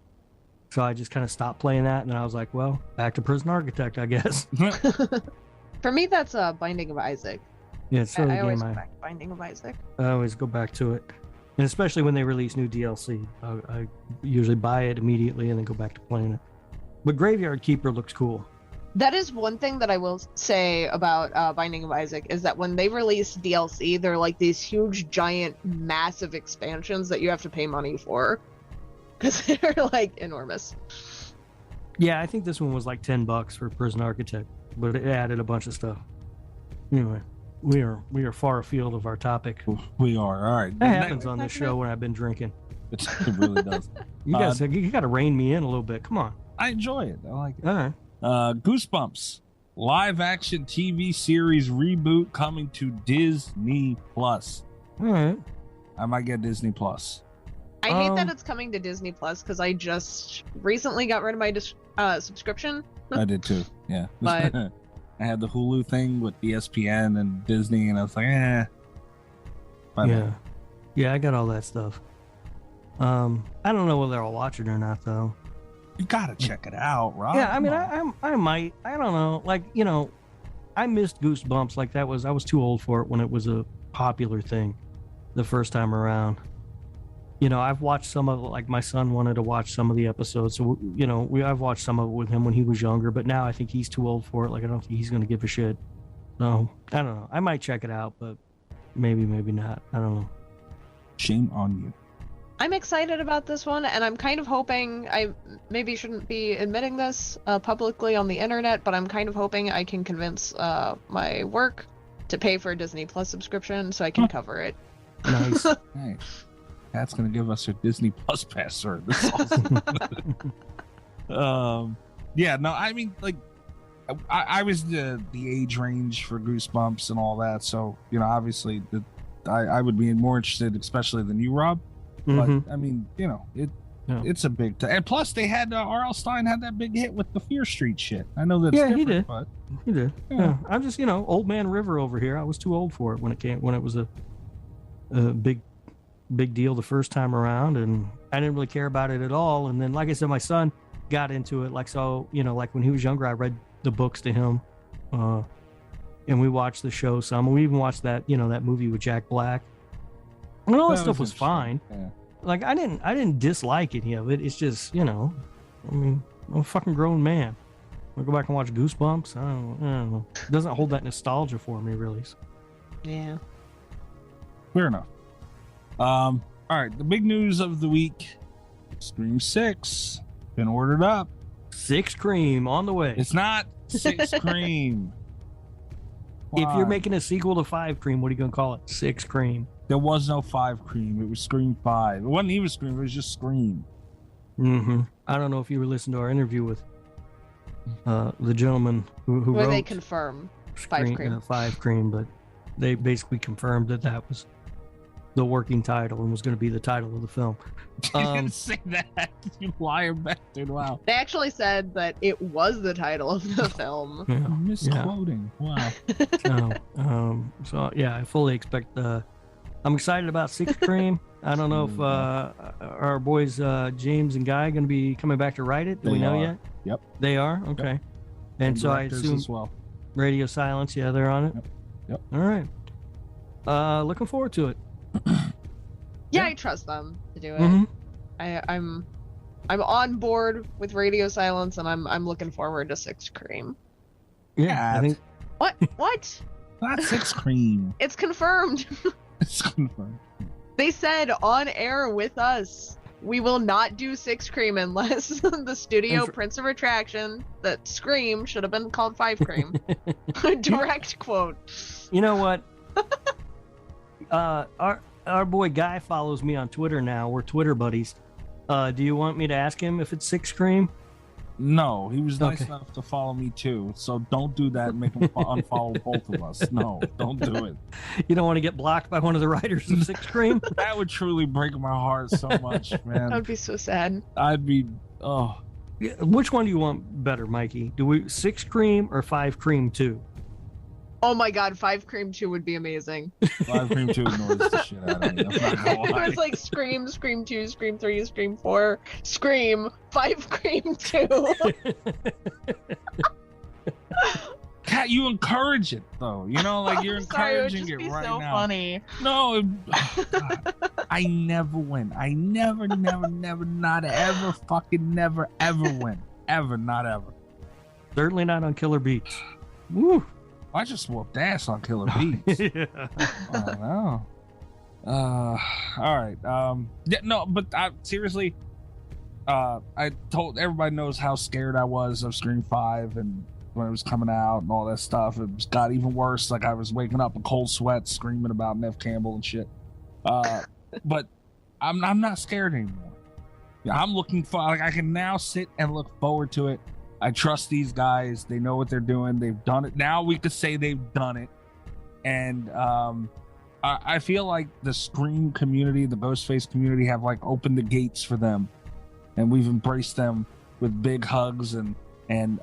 So I just kind of stopped playing that. And then I was like, well, back to Prison Architect, I guess. For me, that's Binding of Isaac. Yeah, it's sort of I the always game go back to Binding of Isaac. I always go back to it. And especially when they release new DLC. I usually buy it immediately and then go back to playing it. But Graveyard Keeper looks cool. That is one thing that I will say about Binding of Isaac is that when they release DLC, they're like these huge, giant, massive expansions that you have to pay money for because they're like enormous. Yeah, I think this one was like $10 for Prison Architect, but it added a bunch of stuff. Anyway, we are far afield of our topic. We are. All right. That happens on this show when I've been drinking. It really does. You guys, you got to rein me in a little bit. Come on. I enjoy it. I like it. All right. Goosebumps live action TV series reboot coming to Disney Plus. All right. I might get Disney Plus. I hate that it's coming to Disney Plus because I just recently got rid of my subscription. I did too. Yeah. But I had the Hulu thing with ESPN and Disney, and I was like, Yeah, I got all that stuff. I don't know whether I'll watch it or not, though. You gotta check it out, Rob. Yeah, I mean, I might. I don't know. Like, I missed Goosebumps. Like I was too old for it when it was a popular thing the first time around. I've watched some of it. Like my son wanted to watch some of the episodes, so I've watched some of it with him when he was younger. But now I think he's too old for it. Like I don't think he's gonna give a shit. So I don't know. I might check it out, but maybe not. I don't know. Shame on you. I'm excited about this one, and I'm kind of hoping I maybe shouldn't be admitting this publicly on the internet, but I'm kind of hoping I can convince my work to pay for a Disney Plus subscription so I can cover it. Nice. Nice. That's gonna give us her Disney Plus password. This is awesome. Yeah, no, I mean, like, I was the age range for Goosebumps and all that, so obviously, I would be more interested, especially than you, Rob. But I mean, it's a big time. And plus, they had R.L. Stine had that big hit with the Fear Street shit. I know that's different, he did. But He did. Yeah. I'm just Old Man River over here. I was too old for it when it was a big deal the first time around, and I didn't really care about it at all. And then, like I said, my son got into it. Like like when he was younger, I read the books to him, and we watched the show some. We even watched that that movie with Jack Black. And all that stuff was fine. Yeah. Like I didn't dislike any of it. It's just I mean, I'm a fucking grown man. I'll go back and watch Goosebumps. I don't know. It doesn't hold that nostalgia for me, really. Yeah. Fair enough. All right, the big news of the week: Scream 6 been ordered up. 6 Cream on the way. It's not 6 Cream. If you're making a sequel to 5 Cream, what are you going to call it? 6 Cream. There was no 5 Cream. It was Scream 5. It wasn't even Scream. It was just Scream. Mm-hmm. I don't know if you were listening to our interview with the gentleman who Where wrote they confirm 5 Cream. 5 Cream, but they basically confirmed that was the working title and was going to be the title of the film. You didn't say that. You liar bastard. Wow. They actually said that it was the title of the film. Yeah. Misquoting. Wow. So yeah, I fully expect I'm excited about 6 Cream. I don't know if our boys James and Guy going to be coming back to write it. Do we know yet? Yep. They are? Okay. Yep. And so I assume as well. Radio Silence, yeah, they're on it. Yep. All right. Looking forward to it. Yeah, I trust them to do it. Mhm. I'm on board with Radio Silence, and I'm looking forward to 6 Cream. Yeah, I think What? Not 6 Cream. It's confirmed. It's confirmed. They said on air with us, we will not do 6 Cream unless the studio prints a retraction that Scream should have been called 5 Cream. Direct quote. You know what? Our boy Guy follows me on Twitter now. We're Twitter buddies. Do you want me to ask him if it's 6 Cream? No, he was nice enough to follow me too. So don't do that and make him unfollow both of us. No, don't do it. You don't want to get blocked by one of the writers of 6 Cream? That would truly break my heart so much, man. That would be so sad. I'd be, oh. Yeah, which one do you want better, Mikey? Do we 6 Cream or 5 Cream 2? Oh my god, 5 Cream 2 would be amazing. 5 Cream 2 annoys the shit out of me. I'm not gonna lie. It's like Scream, Scream 2, Scream 3, Scream 4, Scream, 5 Cream 2. Kat, you encourage it though. You know, like you're encouraging it would it just right be so now. funny. No, I never win. I never, not ever, fucking never, ever win. Ever, not ever. Certainly not on Killer Beats. Woo. I just whooped ass on Killer Beats. Yeah. Oh no. All right. Yeah, no, but seriously, I told everybody knows how scared I was of Scream 5 and when it was coming out and all that stuff. It got even worse. Like I was waking up in cold sweats screaming about Neve Campbell and shit. But I'm not scared anymore. Yeah, I'm looking for, like, I can now sit and look forward to it. I trust these guys. They know what they're doing. They've done it. Now we could say they've done it. And I feel like the Scream community, the Ghostface community have like opened the gates for them. And we've embraced them with big hugs and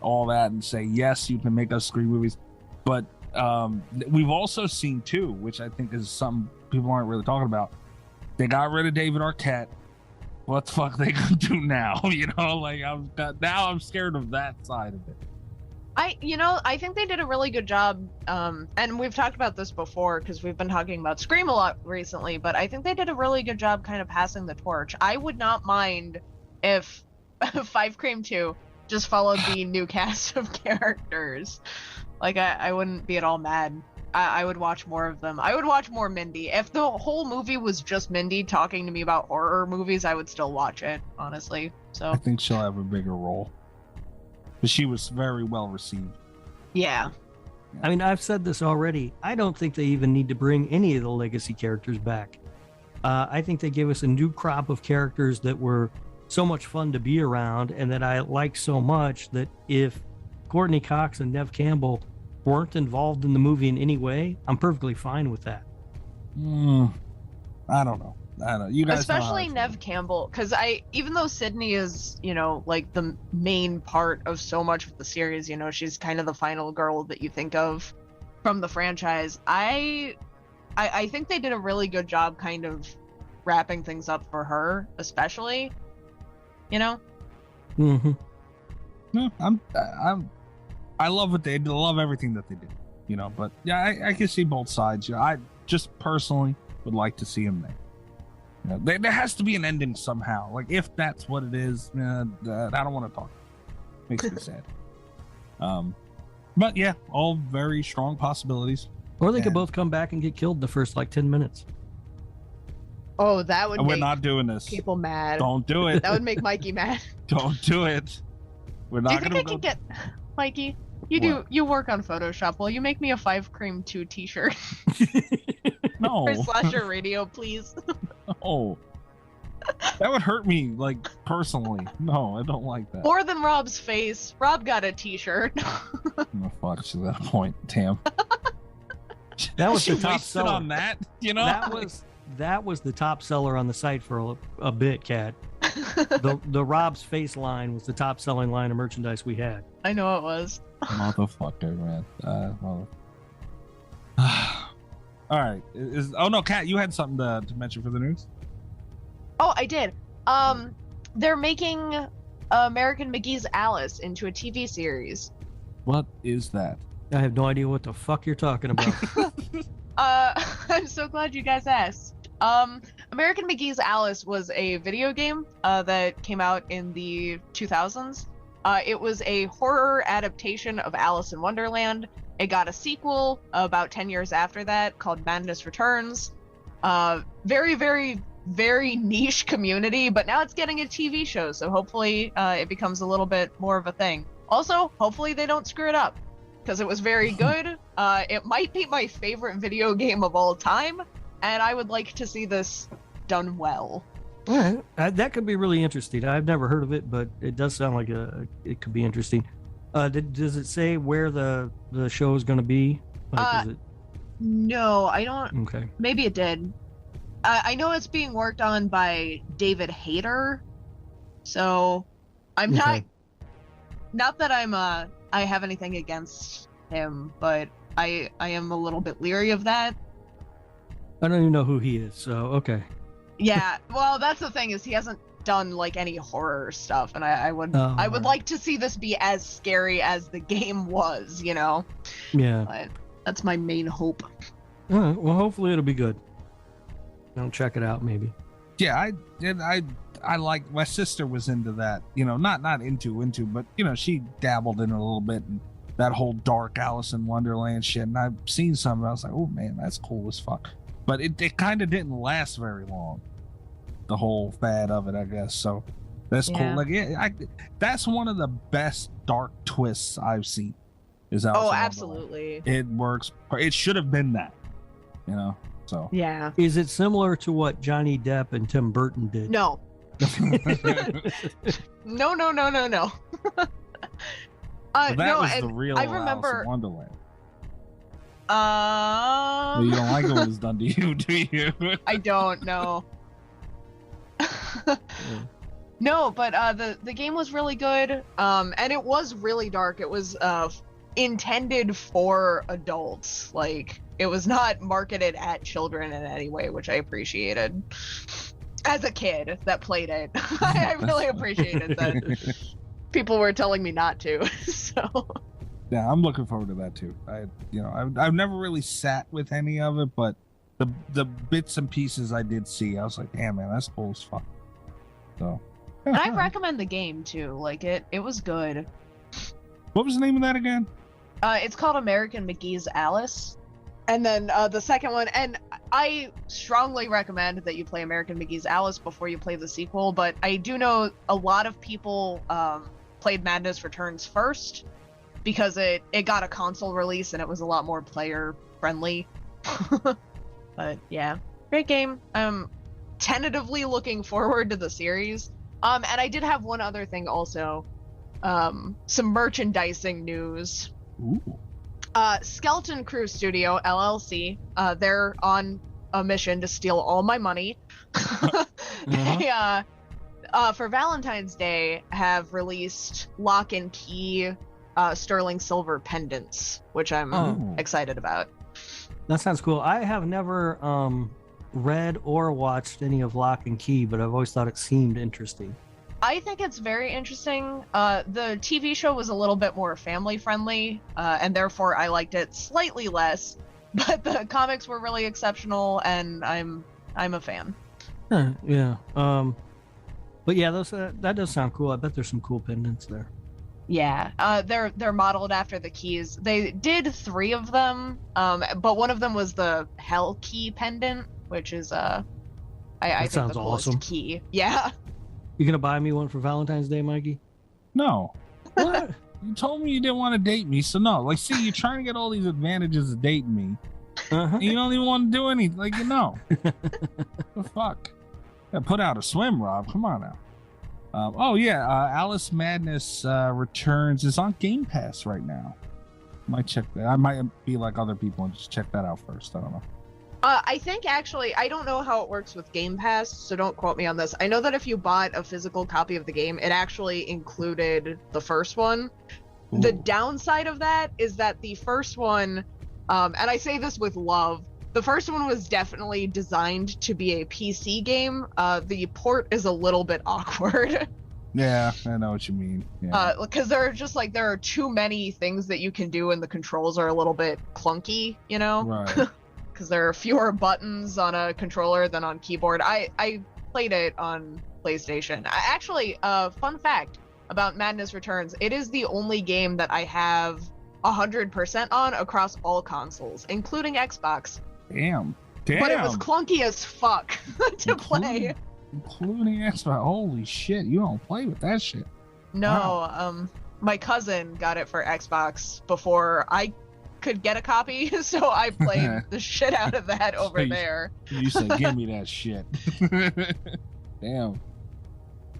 all that and say, yes, you can make us Scream movies. But we've also seen too, which I think is something people aren't really talking about. They got rid of David Arquette. What the fuck they gonna do now? You know, like I'm scared of that side of it. I think they did a really good job, and we've talked about this before because we've been talking about Scream a lot recently, but I think they did a really good job kind of passing the torch. I would not mind if 5 Cream 2 just followed the new cast of characters. Like, I wouldn't be at all mad. I would watch more of them. I would watch more Mindy. If the whole movie was just Mindy talking to me about horror movies, I would still watch it, honestly. So I think she'll have a bigger role. But she was very well received. Yeah. I mean, I've said this already. I don't think they even need to bring any of the legacy characters back. I think they gave us a new crop of characters that were so much fun to be around and that I like so much that if Courtney Cox and Neve Campbell weren't involved in the movie in any way, I'm perfectly fine with that. I don't know. You guys, especially Neve Campbell, because even though Sydney is, like the main part of so much of the series, she's kind of the final girl that you think of from the franchise. I think they did a really good job kind of wrapping things up for her, especially. Mm-hmm. No, I love what they did. I love everything that they did, but yeah, I can see both sides. I just personally would like to see him there. There has to be an ending somehow. Like if that's what it is, I don't want to talk. Makes me sad. But yeah, all very strong possibilities. Or they could both come back and get killed the first like 10 minutes. Oh, that would We're make not doing this. people mad. Don't do it. That would make Mikey mad. Don't do it. We're Do you not think going I to can go. get Mikey? You work on Photoshop. Will you make me a 5 Cream 2 t-shirt No. for Slasher Radio, please? No. That would hurt me, like, personally. No, I don't like that. More than Rob's face. Rob got a t-shirt. Oh, fuck, to that point, Tam. That was She the top wasted seller. on that, you know? That was the top seller on the site for a bit, Kat. The Rob's face line was the top selling line of merchandise we had. I know it was. Motherfucker, man. All right. Oh no, Kat, you had something to mention for the news? Oh, I did. They're making American McGee's Alice into a TV series. What is that? I have no idea what the fuck you're talking about. I'm so glad you guys asked. American McGee's Alice was a video game that came out in the 2000s. It was a horror adaptation of Alice in Wonderland. It got a sequel about 10 years after that called Madness Returns. Very, very, very niche community, but now it's getting a TV show, so hopefully it becomes a little bit more of a thing. Also, hopefully they don't screw it up, because it was very good. It might be my favorite video game of all time, and I would like to see this done well. All right. That could be really interesting. I've never heard of it, but it does sound like it could be interesting. Does it say where the show is going to be? Like, is it... No, I don't. Okay. Maybe it did. I know it's being worked on by David Hayter, so I'm Okay. not that I have anything against him, but I am a little bit leery of that. I don't even know who he is, so okay. Yeah, well, that's the thing, is he hasn't done like any horror stuff, and I would like to see this be as scary as the game was, you know. Yeah. But that's my main hope. All right. Well, hopefully it'll be good. I'll check it out, maybe. Yeah, I like, my sister was into that, you know, not into, but you know, she dabbled in it a little bit, and that whole dark Alice in Wonderland shit, and I've seen some, and I was like, oh man, that's cool as fuck. But it kind of didn't last very long, the whole fad of it, I guess. So that's cool. Like, that's one of the best dark twists I've seen. Is Alice in Wonderland. Absolutely. It works. It should have been that, you know. So yeah. Is it similar to what Johnny Depp and Tim Burton did? No. No. that No, was and the real I Alice remember. in Wonderland. You don't like it when it's done to you, do you? I don't know. No, but the game was really good, and it was really dark. It was intended for adults. Like, it was not marketed at children in any way, which I appreciated. As a kid that played it, I really appreciated that people were telling me not to. So yeah, I'm looking forward to that too. I've never really sat with any of it, but the bits and pieces I did see, I was like, damn man, that's cool as fuck. So and I recommend the game too. Like, it was good. What was the name of that again? It's called American McGee's Alice. And then the second one, and I strongly recommend that you play American McGee's Alice before you play the sequel, but I do know a lot of people played Madness Returns first because it got a console release and it was a lot more player friendly. But yeah, great game. I'm tentatively looking forward to the series. And I did have one other thing also, some merchandising news. Ooh. Skeleton Crew Studio LLC, they're on a mission to steal all my money. They, for Valentine's Day, have released lock and key sterling silver pendants, which I'm excited about. That sounds cool. I have never read or watched any of Lock and Key, but I've always thought it seemed interesting. I think it's very interesting. The TV show was a little bit more family friendly, and therefore I liked it slightly less. But the comics were really exceptional, and I'm a fan. Yeah. But yeah, that does sound cool. I bet there's some cool pendants there. Yeah, they're modeled after the keys. They did 3 of them, but one of them was the Hell Key pendant, which is I think sounds the coolest awesome. key. Yeah. You gonna buy me one for Valentine's Day, Mikey? No. What? You told me you didn't want to date me, so no. Like, see, you're trying to get all these advantages of dating me. Uh-huh. You don't even want to do anything. Like, the fuck? Yeah, put out a swim, Rob. Come on now. Alice Madness returns. It's on Game Pass right now. Might check that. I might be like other people and just check that out first. I don't know. I think actually, I don't know how it works with Game Pass, so don't quote me on this. I know that if you bought a physical copy of the game, it actually included the first one. Ooh. The downside of that is that the first one, and I say this with love, the first one was definitely designed to be a PC game. The port is a little bit awkward. Yeah, I know what you mean. Yeah. Because there are too many things that you can do, and the controls are a little bit clunky, you know? Right. Because there are fewer buttons on a controller than on keyboard. I played it on PlayStation. Fun fact about Madness Returns, it is the only game that I have 100% on across all consoles, including Xbox. Damn. But it was clunky as fuck to play. Including Xbox. Holy shit, you don't play with that shit. No, wow. My cousin got it for Xbox before I could get a copy, so I played the shit out of that over there. You said, give me that shit. Damn.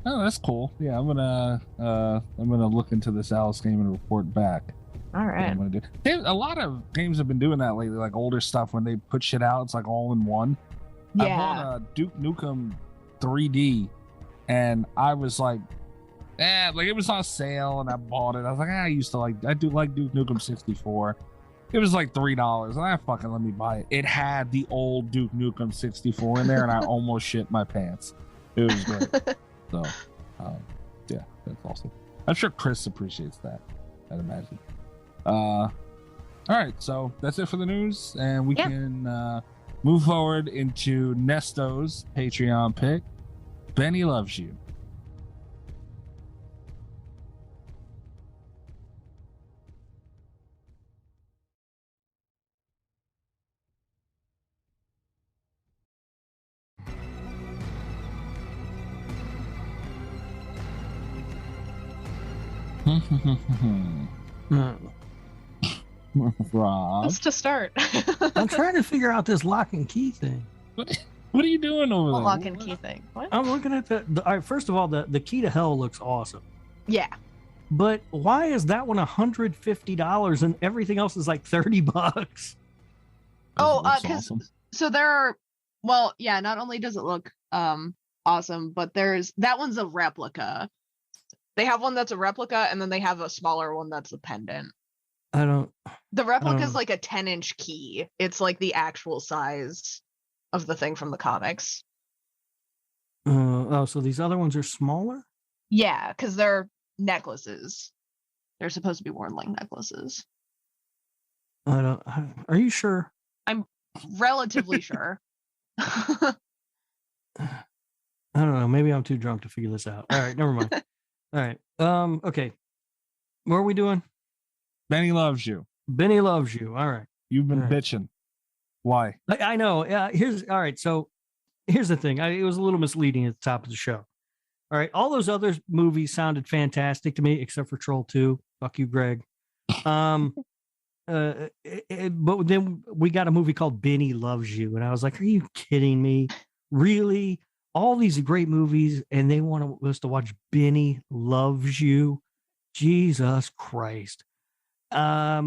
Oh, that's cool. Yeah, I'm gonna look into this Alice game and report back. All right. A lot of games have been doing that lately, like older stuff when they put shit out, it's like all in one. Yeah. I bought Duke Nukem 3D, and I was like, it was on sale, and I bought it. I was like, I do like Duke Nukem 64. It was like $3, and fucking let me buy it. It had the old Duke Nukem 64 in there, and I almost shit my pants. It was great. So, yeah, that's awesome. I'm sure Chris appreciates that, I'd imagine. All right, so that's it for the news, and we can move forward into Nesto's Patreon pick. Benny Loves You. Rob, just to start. I'm trying to figure out this lock and key thing. What are you doing over there? Lock and key thing. What? I'm looking at all right, first of all, the key to hell looks awesome. Yeah. But why is that one $150 and everything else is like $30? Oh, because so there are. Well, yeah. Not only does it look awesome, but that one's a replica. They have one that's a replica, and then they have a smaller one that's a pendant. The replica is like a 10-inch key. It's like the actual size of the thing from the comics. So these other ones are smaller? Yeah, because they're necklaces. They're supposed to be worn like necklaces. Are you sure? I'm relatively sure. I don't know. Maybe I'm too drunk to figure this out. All right, never mind. All right. Okay. What are we doing? Benny Loves You. Benny Loves You. All right. You've been bitching. Why? I know. All right. So here's the thing. It was a little misleading at the top of the show. All right. All those other movies sounded fantastic to me, except for Troll 2. Fuck you, Greg. But then we got a movie called Benny Loves You. And I was like, are you kidding me? Really? All these great movies, and they want us to watch Benny Loves You? Jesus Christ. But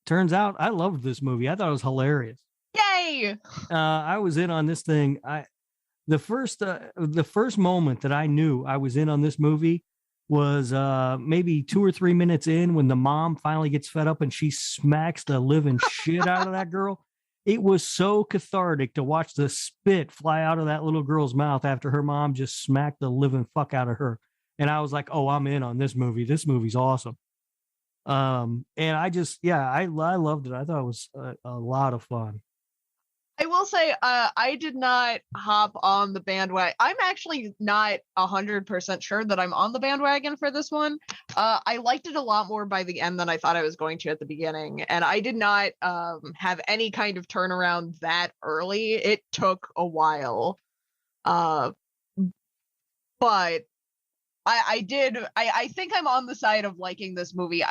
turns out I loved this movie. I thought it was hilarious. Yay! I was in on this thing. The first moment that I knew I was in on this movie was maybe 2 or 3 minutes in, when the mom finally gets fed up and she smacks the living shit out of that girl. It was so cathartic to watch the spit fly out of that little girl's mouth after her mom just smacked the living fuck out of her. And I was like, oh, I'm in on this movie. This movie's awesome. And I loved it. I thought it was a lot of fun. I will say, I did not hop on the bandwagon. I'm actually not 100% sure that I'm on the bandwagon for this one. I liked it a lot more by the end than I thought I was going to at the beginning, and I did not have any kind of turnaround that early. It took a while, but I did. I think I'm on the side of liking this movie.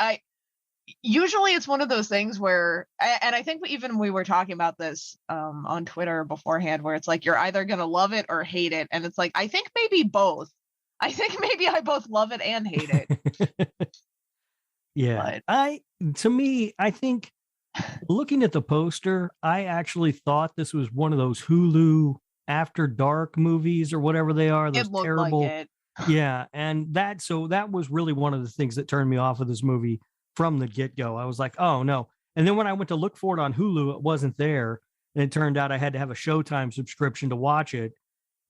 Usually it's one of those things where, and I think even we were talking about this on Twitter beforehand, where it's like you're either gonna love it or hate it, and it's like I think maybe both. I think maybe I both love it and hate it. Yeah, I think looking at the poster, I actually thought this was one of those Hulu After Dark movies or whatever they are. Those It looked terrible, like it. yeah, and that was really one of the things that turned me off of this movie from the get-go. I was like, oh no. And then when I went to look for it on Hulu, it wasn't there. And it turned out I had to have a Showtime subscription to watch it.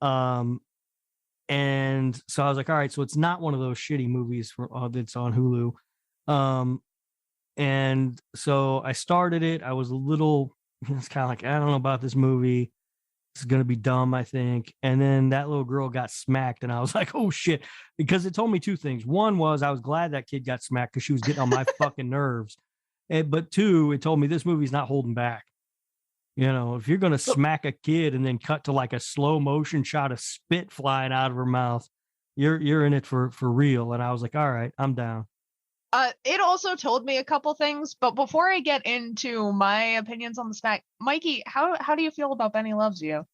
And so I was like, all right, so it's not one of those shitty movies that's on Hulu. And so I started it. I was it's kind of like, I don't know about this movie. It's going to be dumb, I think. And then that little girl got smacked, and I was like, oh shit. Because it told me two things. One was I was glad that kid got smacked because she was getting on my fucking nerves. But two, it told me this movie's not holding back. You know, if you're going to smack a kid and then cut to like a slow motion shot of spit flying out of her mouth, you're in it for real. And I was like, all right, I'm down. It also told me a couple things, but before I get into my opinions on the smack, Mikey, how do you feel about Benny Loves You?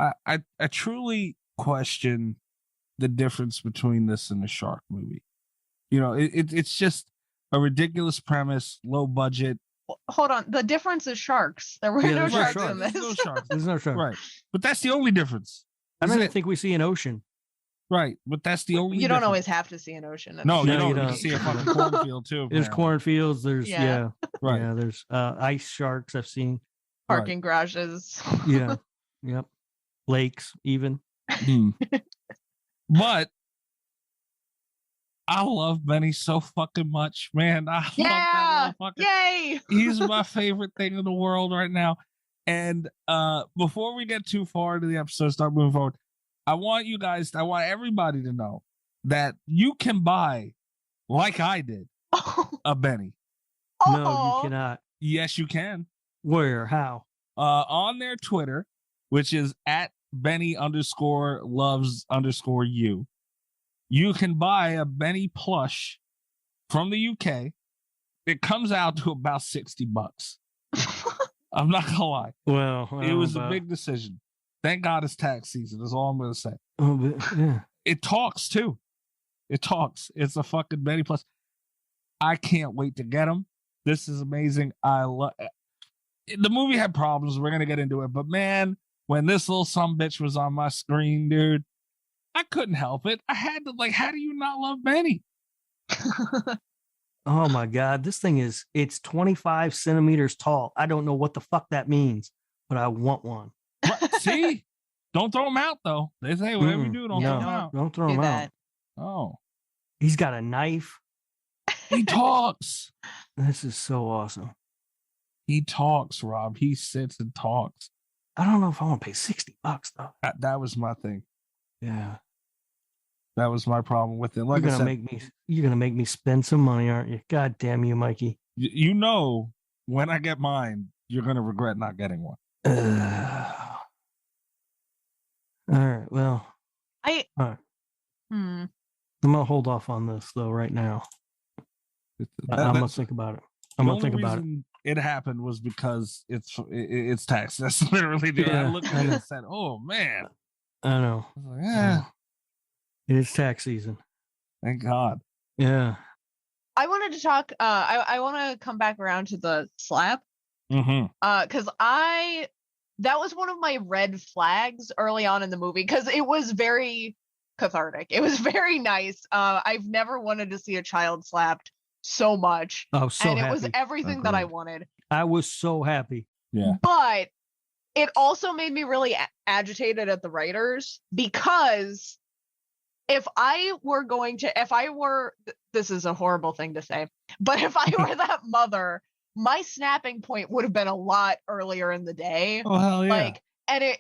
I truly question the difference between this and the Shark movie. You know, it's just a ridiculous premise, low budget. Hold on, the difference is sharks. There were no sharks in this. There's no sharks. There's no sharks. Right, but that's the only difference. I don't think we see an ocean. Right, but that's the only. You don't always have to see an ocean. No, you don't. You can see a fucking cornfield too. There's cornfields. There's Yeah. Right. Yeah, there's ice sharks I've seen. Parking garages. Yeah. Yep. Lakes even. But I love Benny so fucking much, man. I love that motherfucker. Yay! He's my favorite thing in the world right now. And before we get too far into the episode, start moving forward, I want everybody to know that you can buy, like I did, a Benny. No, you cannot. Yes, you can. Where? How? On their Twitter, which is at Benny_loves_you. You can buy a Benny plush from the UK. It comes out to about $60. I'm not gonna lie. Well, it was a big decision. Thank God it's tax season. That's all I'm gonna say. Oh, but, yeah. It talks too. It talks. It's a fucking Benny plus. I can't wait to get them. This is amazing. I love. The movie had problems. We're gonna get into it, but man, when this little sumbitch was on my screen, dude, I couldn't help it. I had to how do you not love Benny? Oh my God. This thing it's 25 centimeters tall. I don't know what the fuck that means, but I want one. See? Don't throw them out though. They say whatever you do, don't throw them out. Don't throw them out. Oh. He's got a knife. He talks. This is so awesome. He talks, Rob. He sits and talks. I don't know if I want to pay $60 though. That was my thing. Yeah. That was my problem with it. Like you're gonna make me spend some money, aren't you? God damn you, Mikey. You know, when I get mine, you're gonna regret not getting one. All right. Well, I'm gonna hold off on this though right now. I'm gonna think about it. I'm gonna think about it. It happened was because it's tax. That's literally the. Yeah, I looked at it and said, "Oh man." I know. I was like, yeah. It is tax season. Thank God. Yeah. I wanted to talk. I want to come back around to the slap. Mm-hmm. Because that was one of my red flags early on in the movie because it was very cathartic. It was very nice. I've never wanted to see a child slapped so much. Oh, so and happy. It was everything that I wanted. I was so happy. Yeah. But it also made me really agitated at the writers because if I were, this is a horrible thing to say, but if I were that mother my snapping point would have been a lot earlier in the day. Oh hell yeah!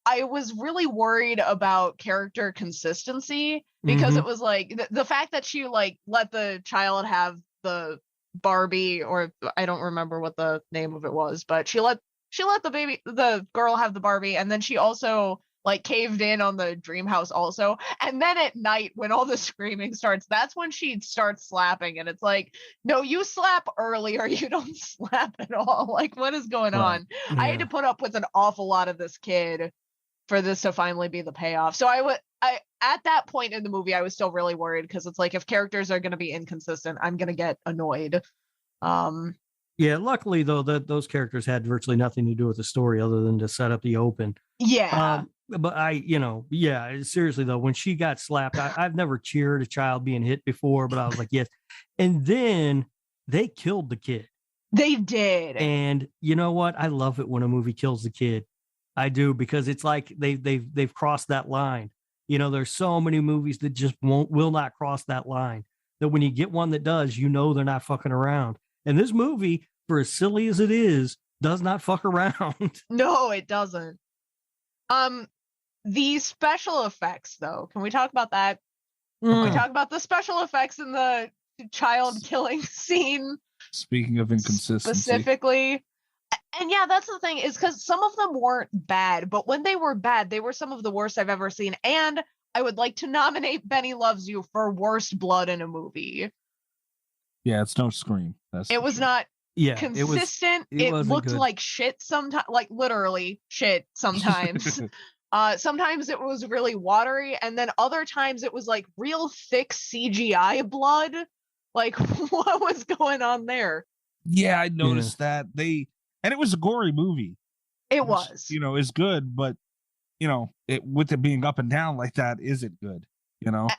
I was really worried about character consistency because it was like the fact that she like let the child have the Barbie, or I don't remember what the name of it was, but she let the girl have the Barbie, and then she also like caved in on the dream house also. And then at night when all the screaming starts, that's when she starts slapping, and it's like, no, you slap earlier, you don't slap at all. Like, what is going on? Yeah. I had to put up with an awful lot of this kid for this to finally be the payoff. So I at that point in the movie, I was still really worried, because it's like, if characters are going to be inconsistent, I'm going to get annoyed. Yeah, luckily though, that those characters had virtually nothing to do with the story other than to set up the open. Yeah. But seriously though, when she got slapped, I've never cheered a child being hit before, but I was like, yes. And then they killed the kid. They did. And you know what? I love it when a movie kills the kid. I do, because it's like they've crossed that line. You know, there's so many movies that just will not cross that line, that when you get one that does, you know they're not fucking around. And this movie, for as silly as it is, does not fuck around. No, it doesn't. The special effects, though, can we talk about that? Can we talk about the special effects in the child killing scene? Speaking of inconsistency, specifically. And yeah, that's the thing, is because some of them weren't bad, but when they were bad, they were some of the worst I've ever seen. And I would like to nominate Benny Loves You for worst blood in a movie. Yeah, it's no Scream. It was not consistent. It looked good. Like shit sometimes, like literally shit sometimes. Sometimes it was really watery, and then other times it was like real thick CGI blood. Like, what was going on there? Yeah, I noticed that. And it was a gory movie. It was. You know, it's good, but you know, with it being up and down like that, is it good? You know?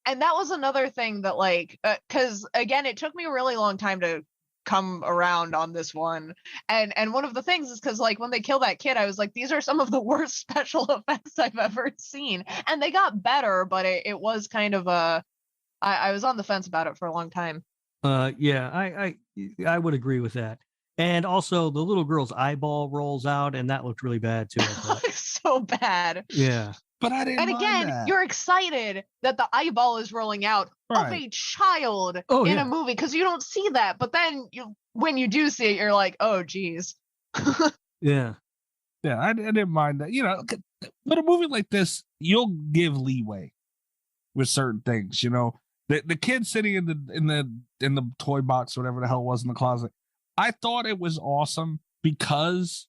And that was another thing that, like, because again, it took me a really long time to come around on this one. And one of the things is because, like, when they kill that kid, I was like, these are some of the worst special effects I've ever seen. And they got better, but it was kind of I was on the fence about it for a long time. Yeah, I would agree with that. And also, the little girl's eyeball rolls out, and that looked really bad too. So bad. Yeah. But I didn't. And again, you're excited that the eyeball is rolling out of a child in a movie, because you don't see that. But then when you do see it, you're like, oh, geez. Yeah. Yeah, I didn't mind that. You know, but a movie like this, you'll give leeway with certain things. You know, the kid sitting in the toy box, whatever the hell it was in the closet. I thought it was awesome because,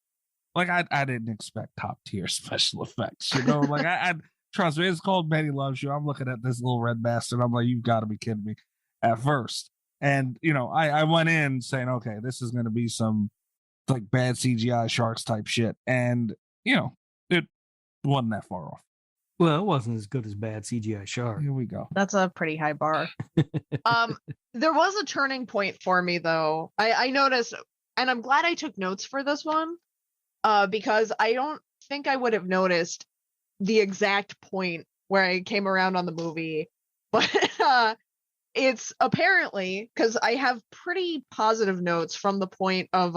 like, I didn't expect top tier special effects. You know, like I trust me, it's called Benny Loves You. I'm looking at this little red bastard. I'm like, you've got to be kidding me at first. And, you know, I went in saying, okay, this is going to be some like bad CGI sharks type shit. And, you know, it wasn't that far off. Well, it wasn't as good as bad CGI shark. Here we go. That's a pretty high bar. There was a turning point for me, though. I noticed, and I'm glad I took notes for this one, because I don't think I would have noticed the exact point where I came around on the movie. But it's apparently, because I have pretty positive notes from the point of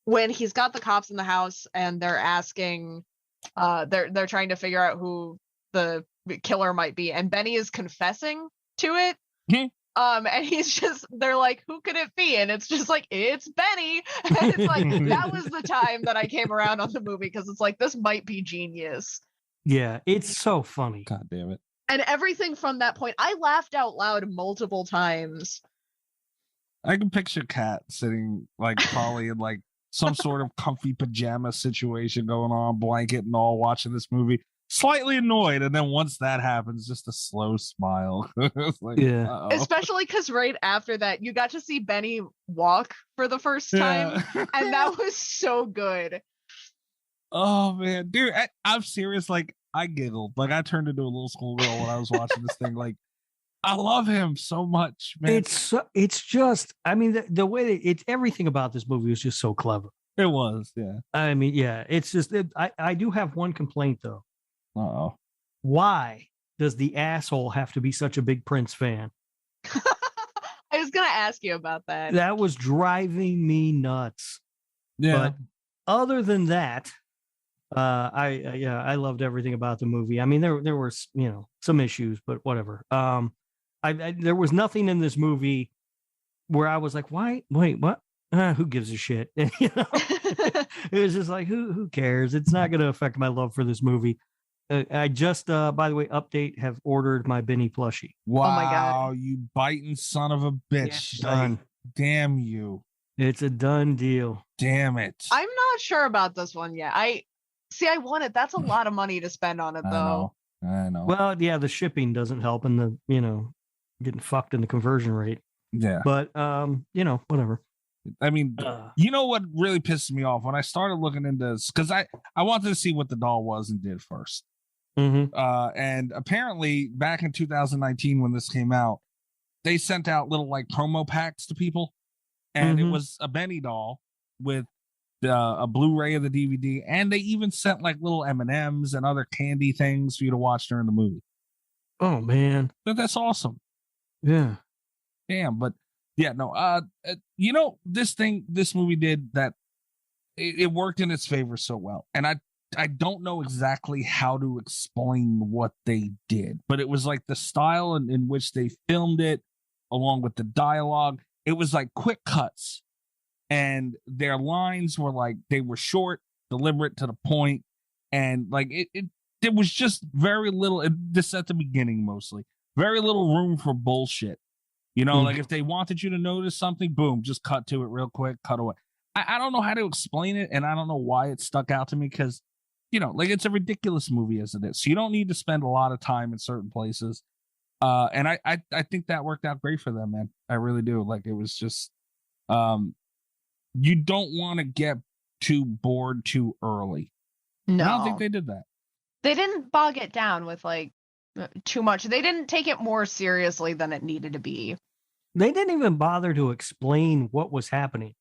when he's got the cops in the house and they're asking, they're trying to figure out who the killer might be, and Benny is confessing to it. And they're like, who could it be? And it's just like, it's Benny. And it's like, that was the time that I came around on the movie, because it's like, this might be genius. Yeah, it's so funny. God damn it. And everything from that point, I laughed out loud multiple times. I can picture Kat sitting like probably in like some sort of comfy pajama situation going on, blanket and all, watching this movie, slightly annoyed, and then once that happens, just a slow smile. Like, yeah. uh-oh. Especially because right after that, you got to see Benny walk for the first time, and that was so good. Oh man, dude, I'm serious. Like, I giggled, like I turned into a little schoolgirl when I was watching this thing. Like, I love him so much, man. It's just, I mean, the way that it's, everything about this movie was just so clever. It was, yeah. I mean, yeah, it's just, I do have one complaint though. Uh-oh. Why does the asshole have to be such a big Prince fan? I was gonna ask you about that. That was driving me nuts. Yeah. But other than that, I loved everything about the movie. I mean, there were some issues, but whatever. There was nothing in this movie where I was like, why? Wait, what? Who gives a shit? It was just like, who cares? It's not going to affect my love for this movie. I just, by the way, update, have ordered my Benny plushie. Wow, Oh my God. you biting son of a bitch. It's done. Damn you. It's a done deal. Damn it. I'm not sure about this one yet. I want it. That's a lot of money to spend on it, though. I know. Well, yeah, the shipping doesn't help in the, getting fucked in the conversion rate. Yeah. But, whatever. I mean, you know what really pisses me off when I started looking into this, because I wanted to see what the doll was and did first. Mm-hmm. And apparently back in 2019 when this came out, they sent out little like promo packs to people, and it was a Benny doll with a Blu-ray of the DVD, and they even sent like little M&Ms and other candy things for you to watch during the movie. Oh man, But that's awesome. yeah. Damn, but yeah, no. This movie did that. It worked in its favor so well, and I don't know exactly how to explain what they did, but it was like the style in which they filmed it, along with the dialogue. It was like quick cuts, and their lines were like, they were short, deliberate, to the point, and like there was just very little. This at the beginning mostly, very little room for bullshit. Like if they wanted you to notice something, boom, just cut to it real quick, cut away. I don't know how to explain it, and I don't know why it stuck out to me, because, like it's a ridiculous movie as it is. So you don't need to spend a lot of time in certain places. And I think that worked out great for them, man. I really do. Like it was just, you don't want to get too bored too early. No. I don't think they did that. They didn't bog it down with like too much. They didn't take it more seriously than it needed to be. They didn't even bother to explain what was happening.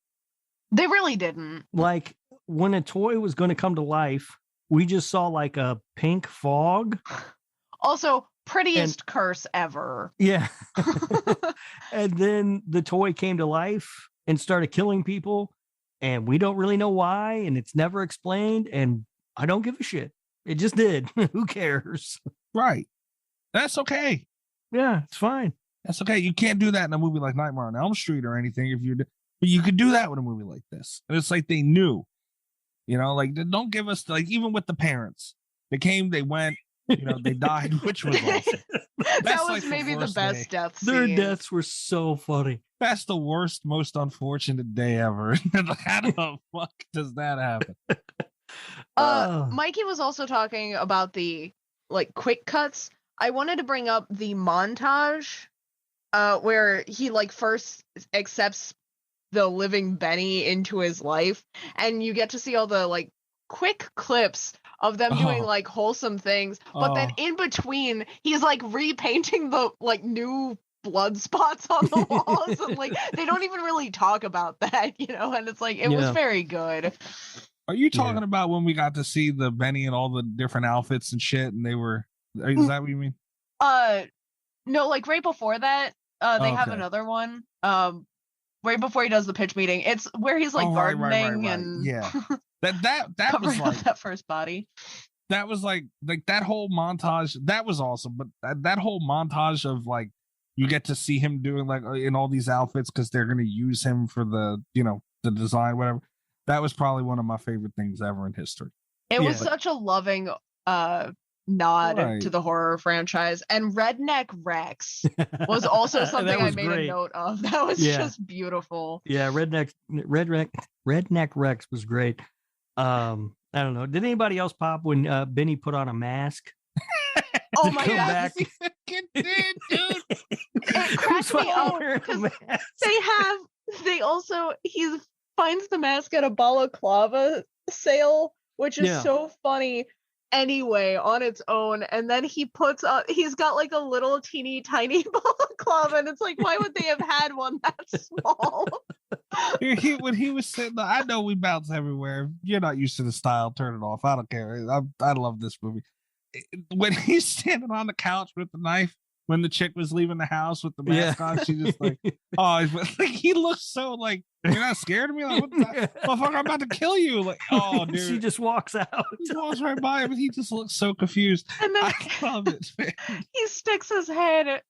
They really didn't. Like when a toy was going to come to life, we just saw like a pink fog. Also, prettiest curse ever. Yeah. And then the toy came to life and started killing people, and we don't really know why, and it's never explained, and I don't give a shit. It just did. Who cares? Right. That's okay. Yeah, it's fine. That's okay. You can't do that in a movie like Nightmare on Elm Street or anything. But you could do that with a movie like this. And it's like they knew, like don't give us like, even with the parents, they came, they went, they died, which was awesome. That was like maybe the best death scene. Their deaths were so funny. That's the worst, most unfortunate day ever. How the fuck does that happen? Mikey was also talking about the like quick cuts. I wanted to bring up the montage where he like first accepts the living Benny into his life, and you get to see all the like quick clips of them doing like wholesome things, but then in between he's like repainting the like new blood spots on the walls, and like they don't even really talk about that, and it's like it was very good. Are you talking about when we got to see the Benny and all the different outfits and shit, and they were, is that what you mean? No, like right before that, they have another one. Right before he does the pitch meeting, it's where he's like gardening right. and yeah, that was like that first body. That was like that whole montage. That was awesome, but that whole montage of like you get to see him doing like in all these outfits because they're gonna use him for the the design, whatever. That was probably one of my favorite things ever in history. It was such a loving nod to the horror franchise, and Redneck Rex was also something I made a note of. That was just beautiful. Yeah, Redneck Rex was great. I don't know. Did anybody else pop when Benny put on a mask? Oh my god! It did, dude. It cracked me up. He finds the mask at a balaclava sale, which is so funny anyway on its own, and then he's got like a little teeny tiny balaclava, and it's like, why would they have had one that small? When he was sitting there, I know we bounce everywhere. You're not used to the style, turn it off. I don't care. I love this movie. When he's standing on the couch with the knife when the chick was leaving the house with the mask on. She just like, oh, like he looks so like, you're not scared of me? Like, what the motherfucker, I'm about to kill you. Like, oh, dude. She just walks out. He walks right by him, and he just looks so confused. And then I love it, man. he sticks his head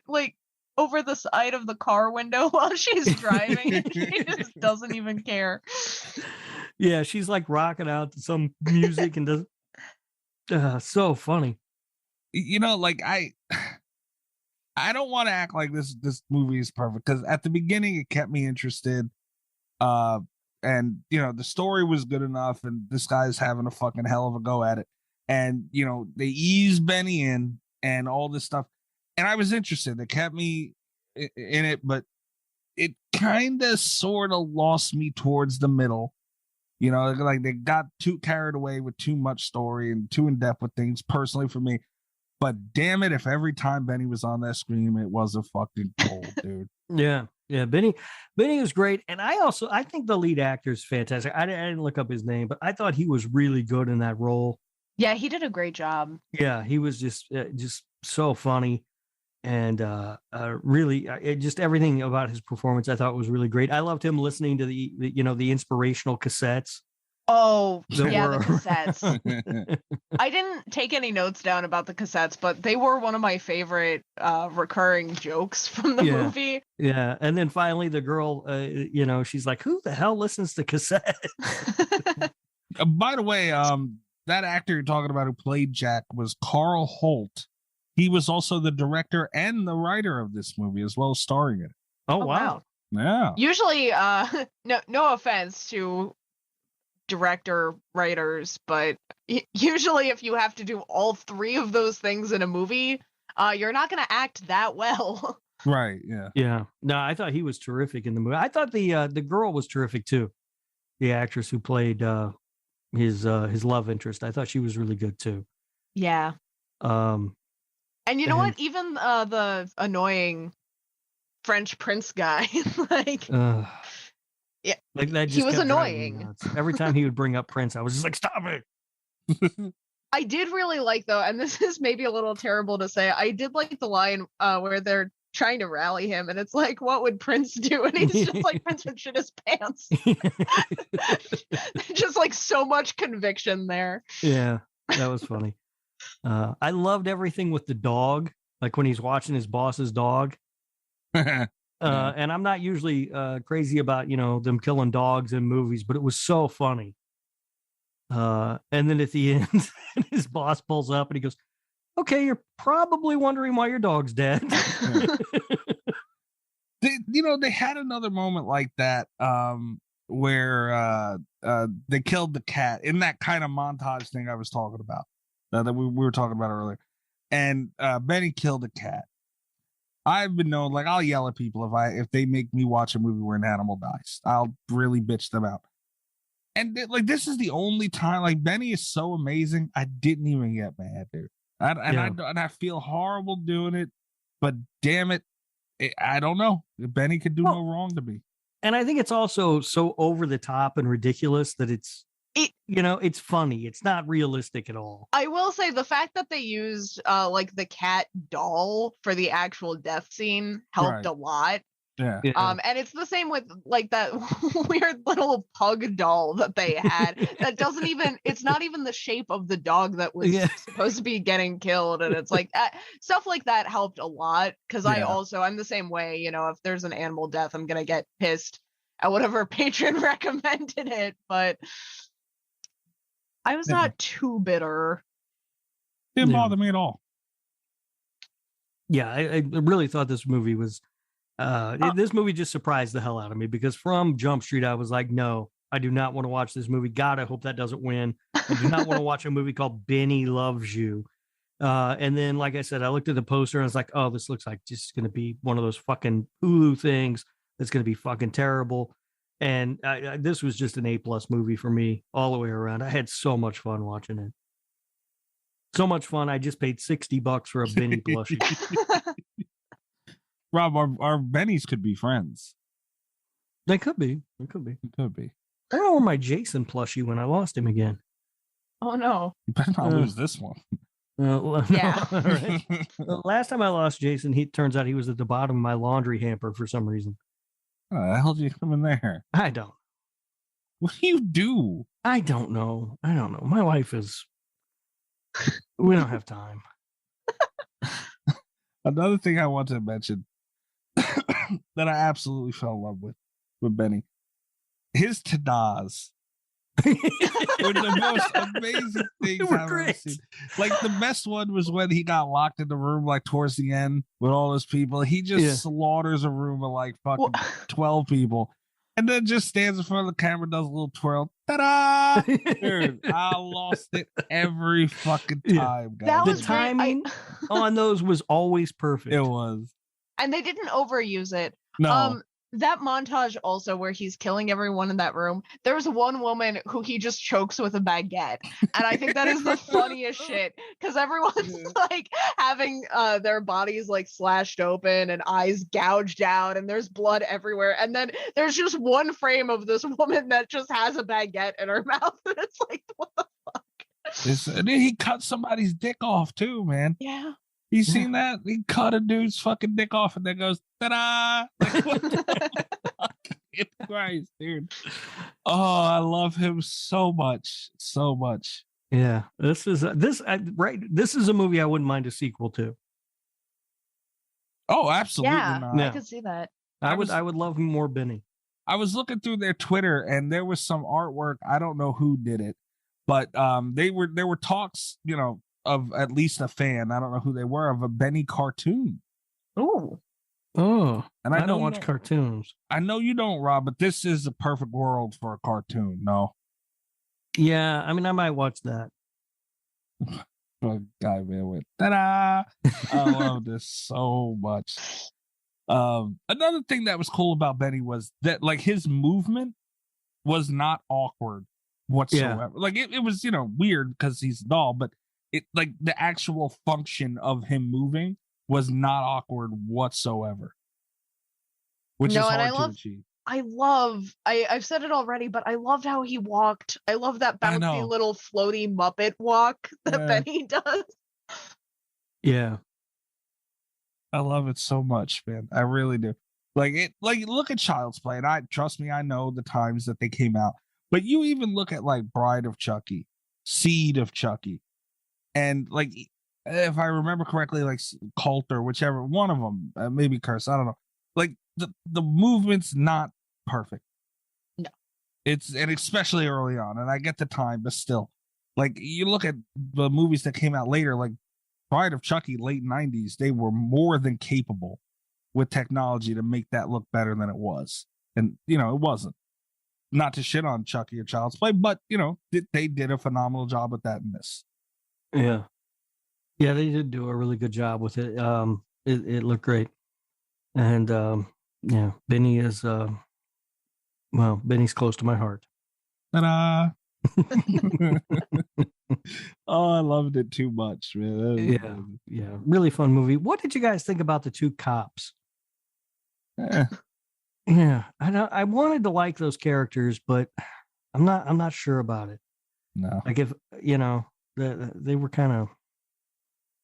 like over the side of the car window while she's driving, and she just doesn't even care. Yeah, she's like rocking out to some music and does so funny. You know, like I don't want to act like this movie is perfect, because at the beginning it kept me interested. And you know, the story was good enough, and this guy's having a fucking hell of a go at it. And you know, they ease Benny in and all this stuff. And I was interested. It kept me in it, but it kind of sort of lost me towards the middle. You know, like they got too carried away with too much story and too in depth with things personally for me. But damn it, if every time Benny was on that screen, it was a fucking gold, dude. Yeah. Benny was great. And I think the lead actor is fantastic. I didn't look up his name, but I thought he was really good in that role. Yeah, he did a great job. Yeah, he was just so funny. And really, just everything about his performance I thought was really great. I loved him listening to the inspirational cassettes. Oh, that yeah, were- the cassettes. I didn't take any notes down about the cassettes, but they were one of my favorite recurring jokes from the movie. Yeah, and then finally the girl, she's like, "Who the hell listens to cassettes?" By the way, that actor you're talking about who played Jack was Carl Holt. He was also the director and the writer of this movie, as well as starring in it. Oh wow. Yeah. Usually, no offense to director writers, but usually if you have to do all three of those things in a movie, you're not going to act that well. Right. Yeah. Yeah. No, I thought he was terrific in the movie. I thought the girl was terrific too. The actress who played his love interest. I thought she was really good too. Yeah. And you know what? Even the annoying French prince guy, like, yeah, like that just he was kept driving me annoying. nuts. Every time he would bring up Prince, I was just like, "Stop it!" I did really like, though, and this is maybe a little terrible to say, I did like the line where they're trying to rally him, and it's like, what would Prince do? And he's just like, Prince would shit his pants. Just like so much conviction there. Yeah, that was funny. I loved everything with the dog, like when he's watching his boss's dog. And I'm not usually crazy about, them killing dogs in movies, but it was so funny. And then at the end, his boss pulls up and he goes, "Okay, you're probably wondering why your dog's dead." They had another moment like that where they killed the cat in that kind of montage thing I was talking about that we were talking about earlier. And Benny killed a cat. I've been known, like, I'll yell at people if they make me watch a movie where an animal dies. I'll really bitch them out. And like, this is the only time, like, Benny is so amazing. I didn't even get mad, dude. And I feel horrible doing it, but damn it, I don't know. Benny could do no wrong to me. And I think it's also so over the top and ridiculous that it's funny. It's not realistic at all. I will say the fact that they used like the cat doll for the actual death scene helped a lot. Yeah. And it's the same with like that weird little pug doll that they had that doesn't even, it's not even the shape of the dog that was supposed to be getting killed. And it's like stuff like that helped a lot. Cause I'm the same way, if there's an animal death, I'm going to get pissed at whatever patron recommended it. But I was not too bitter. Didn't bother me at all. Yeah. I really thought this movie was, this movie just surprised the hell out of me, because from Jump Street, I was like, no, I do not want to watch this movie. God, I hope that doesn't win. I do not want to watch a movie called Benny Loves You. And then, like I said, I looked at the poster and I was like, oh, this looks like just going to be one of those fucking Hulu things that's going to be fucking terrible. And this was just an A+ movie for me all the way around. I had so much fun watching it. So much fun. I just paid $60 for a Benny plushie. Rob, our Bennies could be friends. They could be. It could be. It could be. I don't know where my Jason plushie when I lost him again. Oh no! You better not lose this one. Yeah. All right. The last time I lost Jason, he turns out he was at the bottom of my laundry hamper for some reason. How the hell did you come in there? I don't. What do you do? I don't know. My life is. We don't have time. Another thing I want to mention that I absolutely fell in love with Benny, his tadas were the most amazing things I've ever seen. Like the best one was when he got locked in the room, like towards the end with all those people. He just slaughters a room of like fucking 12 people, and then just stands in front of the camera, does a little twirl. Ta-da! Dude, I lost it every fucking time, guys. That was the timing on those was always perfect. It was. And they didn't overuse it. No. That montage also where he's killing everyone in that room. There was one woman who he just chokes with a baguette. And I think that is the funniest shit. Because everyone's like having their bodies like slashed open and eyes gouged out and there's blood everywhere. And then there's just one frame of this woman that just has a baguette in her mouth. And it's like, what the fuck? And then he cut somebody's dick off too, man. Yeah. You seen that? He cut a dude's fucking dick off and then goes, ta-da! Like, what the fuck? Christ, dude. Oh, I love him so much. So much. Yeah. This is a movie I wouldn't mind a sequel to. Oh, absolutely not. I could see that. I would love more Benny. I was looking through their Twitter and there was some artwork. I don't know who there it, but there were talks, of at least a fan, I don't know who they were, of a Benny cartoon. Oh, and I don't watch cartoons. I know you don't, Rob, but this is the perfect world for a cartoon. No. Yeah, I mean, I might watch that. Guy man went, ta-da! I love this so much. Another thing that was cool about Benny was that like his movement was not awkward whatsoever. Yeah. Like it was, weird because he's a doll, but it like the actual function of him moving was not awkward whatsoever. Which is hard to achieve. I've said it already, but I loved how he walked. I love that bouncy little floaty Muppet walk that Benny does. Yeah. I love it so much, man. I really do. Like look at Child's Play, and trust me, I know the times that they came out. But you even look at like Bride of Chucky, Seed of Chucky. And like, if I remember correctly, like Cult or whichever one of them, maybe Curse, I don't know. Like the movement's not perfect. No, and especially early on. And I get the time, but still, like you look at the movies that came out later, like Bride of Chucky, late 90s, they were more than capable with technology to make that look better than it was. And it wasn't. Not to shit on Chucky or Child's Play, but they did a phenomenal job with that in this. Yeah, they did do a really good job with it. It looked great, and Benny is Benny's close to my heart. Ta-da! Oh, I loved it too much, man. Yeah, really fun movie. What did you guys think about the two cops? Yeah, I wanted to like those characters, but I'm not sure about it. No, like if they were kind of.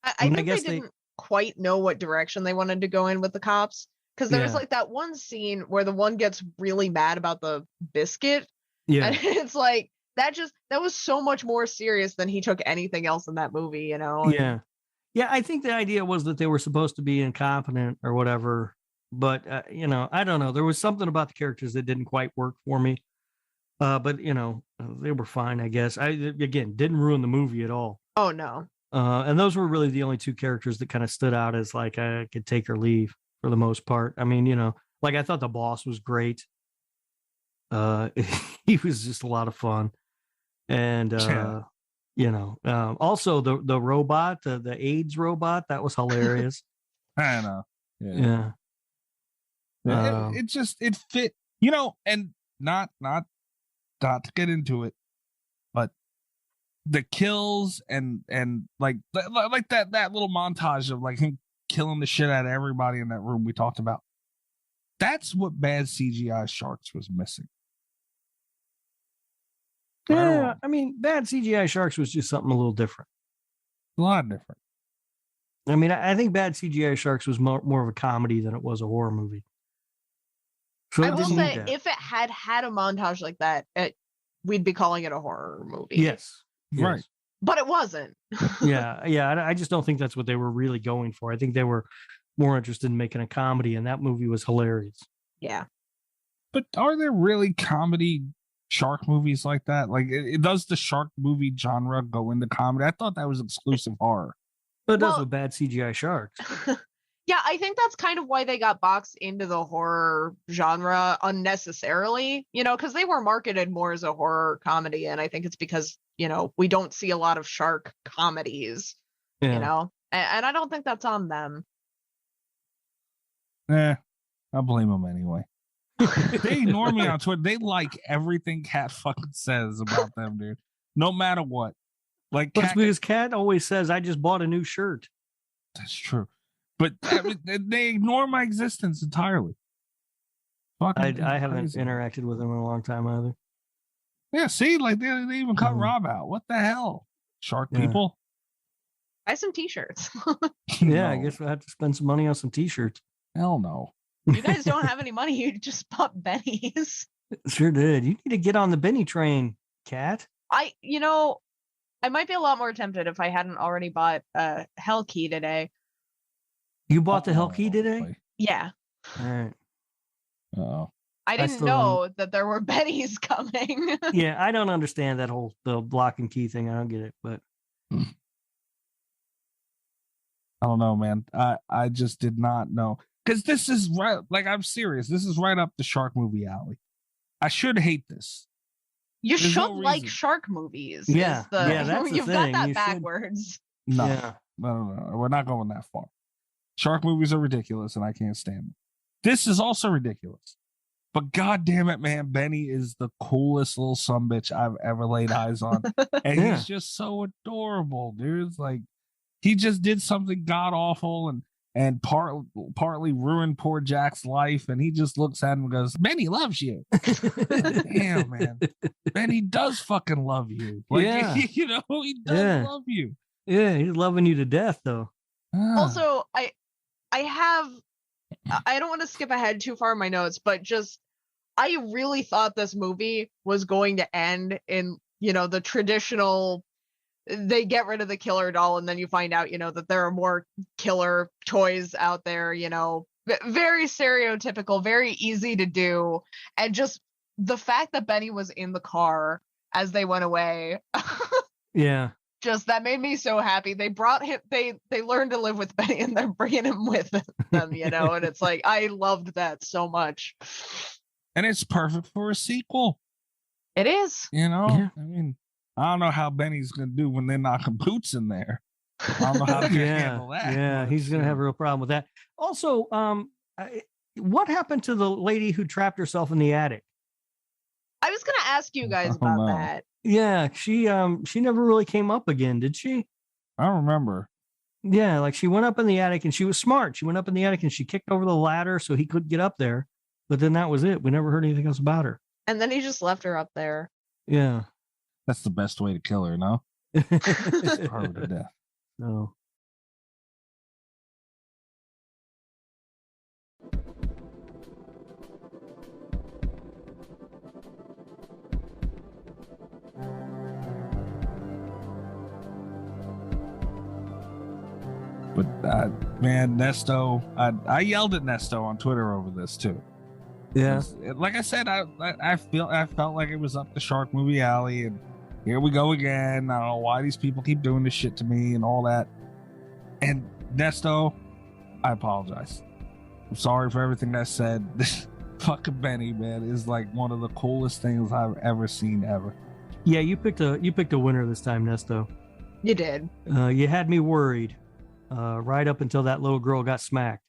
I think they didn't quite know what direction they wanted to go in with the cops, because there was like that one scene where the one gets really mad about the biscuit. Yeah, and it's like that was so much more serious than he took anything else in that movie. Yeah. I think the idea was that they were supposed to be incompetent or whatever, but I don't know. There was something about the characters that didn't quite work for me. But they were fine, I guess. Didn't ruin the movie at all. Oh no. And those were really the only two characters that kind of stood out as like I could take or leave for the most part. I mean, like I thought the boss was great. He was just a lot of fun, and also the robot, the AIDS robot, that was hilarious. I know. Yeah. It fit, and not to get into it, but the kills and like that little montage of like him killing the shit out of everybody in that room we talked about. That's what bad CGI sharks was missing. Yeah, I mean, bad CGI sharks was just something a little different. a lot different. I mean, I think Bad CGI Sharks was more of a comedy than it was a horror movie. So I it will didn't say, need that. if it had a montage like that, we'd be calling it a horror movie. Yes. Right. But it wasn't. Yeah. I just don't think that's what they were really going for. I think they were more interested in making a comedy, and that movie was hilarious. Yeah. But are there really comedy shark movies like that? Like, does the shark movie genre go into comedy? I thought that was exclusive horror. But it does with Bad CGI Sharks. Yeah, I think that's kind of why they got boxed into the horror genre unnecessarily, because they were marketed more as a horror comedy. And I think it's because, we don't see a lot of shark comedies, and I don't think that's on them. I'll blame them anyway. They ignore me on Twitter. They like everything Kat fucking says about them, dude. No matter what. Like, that's because Kat always says, I just bought a new shirt. That's true. But they ignore my existence entirely. I haven't interacted with them in a long time either. Yeah, see, like they even cut Rob out. What the hell? Shark people? Buy some t-shirts. Yeah, I guess we'll have to spend some money on some t-shirts. Hell no. You guys don't have any money. You just bought Benny's. Sure did. You need to get on the Benny train, Kat. I might be a lot more tempted if I hadn't already bought Hell Key today. You bought the Hell Key today? Yeah. All right. Oh. I didn't know that there were Bennies coming. Yeah, I don't understand that whole the block and key thing. I don't get it, but I don't know, man. I just did not know. Because this is right, like, I'm serious. This is right up the shark movie alley. I should hate this. You should like shark movies. Yeah, that's you've the got thing. that You backwards. No, Yeah. no. We're not going that far. Shark movies are ridiculous, and I can't stand them. This is also ridiculous. But god damn it, man, Benny is the coolest little sumbitch I've ever laid eyes on. And he's just so adorable, dude. It's like, he just did something god awful and partly ruined poor Jack's life, and he just looks at him and goes, Benny loves you. Damn, man. Benny does fucking love you. Like, Yeah. he does love you. Yeah, he's loving you to death, though. Also, I don't want to skip ahead too far in my notes, but just, I really thought this movie was going to end in, the traditional, they get rid of the killer doll and then you find out, that there are more killer toys out there, very stereotypical, very easy to do. And just the fact that Benny was in the car as they went away. Yeah. Just that made me so happy. They brought him, they learned to live with Benny and they're bringing him with them, and it's like, I loved that so much. And it's perfect for a sequel. It is. I mean, I don't know how Benny's going to do when they're knocking boots in there. I don't know how to handle that. Yeah, he's going to have a real problem with that. Also, what happened to the lady who trapped herself in the attic? I was going to ask you guys about that. Yeah, she never really came up again, did she? I don't remember. Yeah, like she went up in the attic and she was smart. She went up in the attic and she kicked over the ladder so he couldn't get up there. But then that was it. We never heard anything else about her. And then he just left her up there. Yeah. That's the best way to kill her, no? Just her to death. No. But man, Nesto, I yelled at Nesto on Twitter over this too. Yeah, like I said, I felt like it was up the shark movie alley, and here we go again. I don't know why these people keep doing this shit to me and all that. And Nesto, I apologize. I'm sorry for everything I said. This fucking Benny, man, is like one of the coolest things I've ever seen ever. Yeah, you picked a winner this time, Nesto. You did. You had me worried. Right up until that little girl got smacked,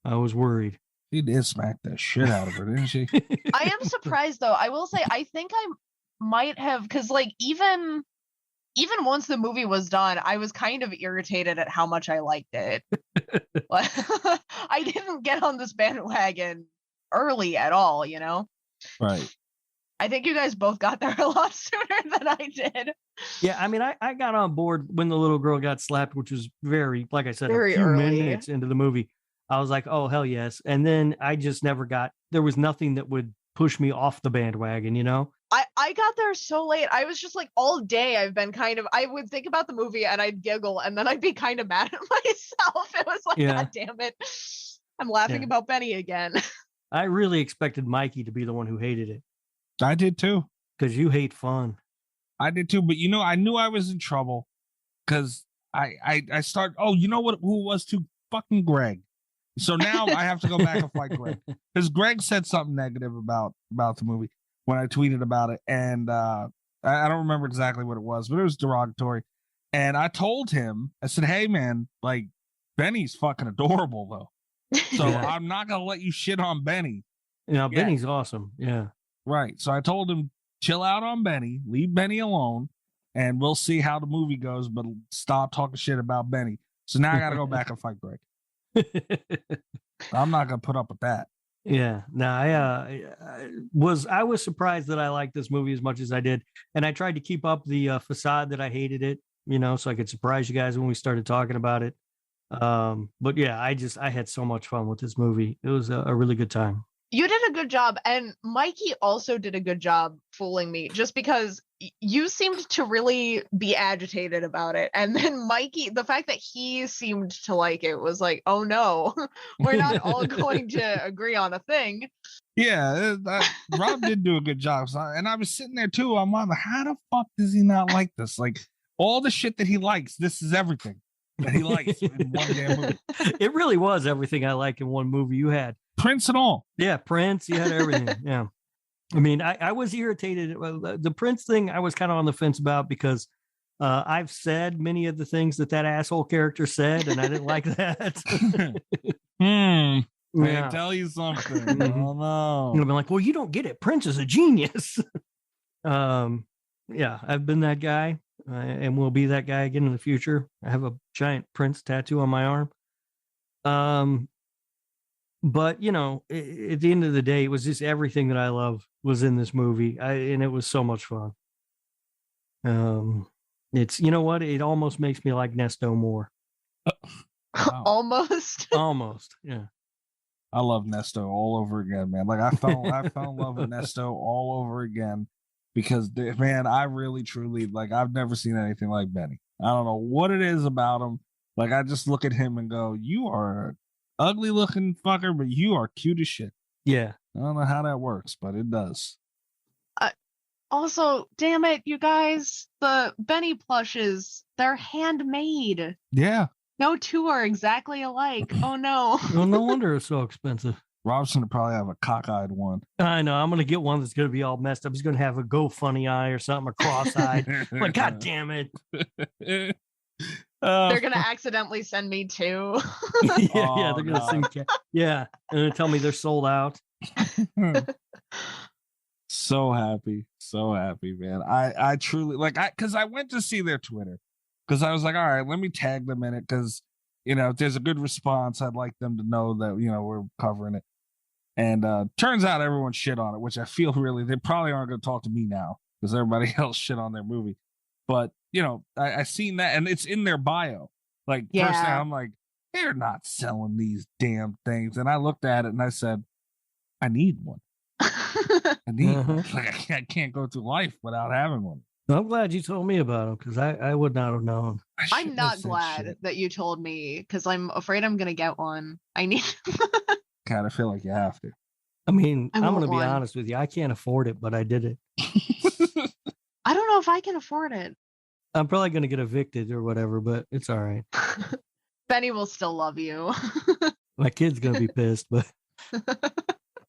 I was worried. She did smack the shit out of her, didn't she? I am surprised though. I will say, I think I might have, because like even once the movie was done, I was kind of irritated at how much I liked it. I didn't get on this bandwagon early at all, Right. I think you guys both got there a lot sooner than I did. Yeah, I mean, I got on board when the little girl got slapped, which was very, like I said, Very a few early. minutes into the movie. I was like, oh, hell yes. And then I just never there was nothing that would push me off the bandwagon, you know? I got there so late. I was just like, all day I've been I would think about the movie and I'd giggle and then I'd be kind of mad at myself. It was like, God damn it. I'm laughing about Benny again. I really expected Mikey to be the one who hated it. I did too. Because you hate fun. I did too. But I knew I was in trouble because I start. Oh, you know what? Who it was too? Fucking Greg. So now I have to go back and fight Greg because Greg said something negative about the movie when I tweeted about it, and I don't remember exactly what it was, but it was derogatory. And I told him, I said, "Hey, man, like Benny's fucking adorable, though. So I'm not gonna let you shit on Benny. Benny's awesome. Yeah, right. So I told him, chill out on Benny, leave Benny alone, and we'll see how the movie goes. But stop talking shit about Benny. So now I got to go back and fight Greg. I'm not gonna put up with that. Yeah, no, I was surprised that I liked this movie as much as I did, and I tried to keep up the facade that I hated it, so I could surprise you guys when we started talking about it. But yeah, I had so much fun with this movie. It was a really good time. You did a good job, and Mikey also did a good job fooling me, just because you seemed to really be agitated about it. And then Mikey, the fact that he seemed to like it was like, oh no, we're not all going to agree on a thing. Yeah, Rob did do a good job. And I was sitting there too. I'm like, how the fuck does he not like this? Like, all the shit that he likes, this is everything that he likes in one damn movie. It really was everything I like in one movie. You had Prince and all. Yeah, Prince. You had everything. Yeah. I mean, I was irritated. The Prince thing, I was kind of on the fence about because I've said many of the things that asshole character said, and I didn't like that. I can tell you something. Oh, no. I've been like, well, you don't get it. Prince is a genius. Yeah, I've been that guy and will be that guy again in the future. I have a giant Prince tattoo on my arm. But, at the end of the day, it was just everything that I love was in this movie. And it was so much fun. It's, you know what? It almost makes me like Nesto more. Wow. Almost. Yeah. I love Nesto all over again, man. Like I fell in love with Nesto all over again because, man, I really, truly, like, I've never seen anything like Benny. I don't know what it is about him. Like, I just look at him and go, you are ugly looking fucker, but you are cute as shit. Yeah. I don't know how that works, but it does. Also, damn it, you guys, the Benny plushes, they're handmade. Yeah. No two are exactly alike. Oh no. Well, no wonder it's so expensive. Robson would probably have a cockeyed one. I know. I'm going to get one that's going to be all messed up. He's going to have a go funny eye or something, or cross-eyed. Like, God damn it. They're going to accidentally send me two. Yeah, they're going to send. Yeah, and tell me they're sold out. So happy, man. I truly because I went to see their Twitter because I was like, all right, let me tag them in it because if there's a good response, I'd like them to know that we're covering it. And turns out everyone shit on it, which I feel really they probably aren't going to talk to me now because everybody else shit on their movie. But I seen that and it's in their bio. Like personally, I'm like, they're not selling these damn things. And I looked at it and I said, I need one. I need one. Like, I can't go through life without having one. I'm glad you told me about them because I would not have known. I'm not glad that you told me because I'm afraid I'm going to get one. I need. Kind of feel like you have to. I mean, I'm going to be honest with you. I can't afford it, but I did it. I don't know if I can afford it. I'm probably going to get evicted or whatever, but it's all right. Benny will still love you. My kid's going to be pissed, but.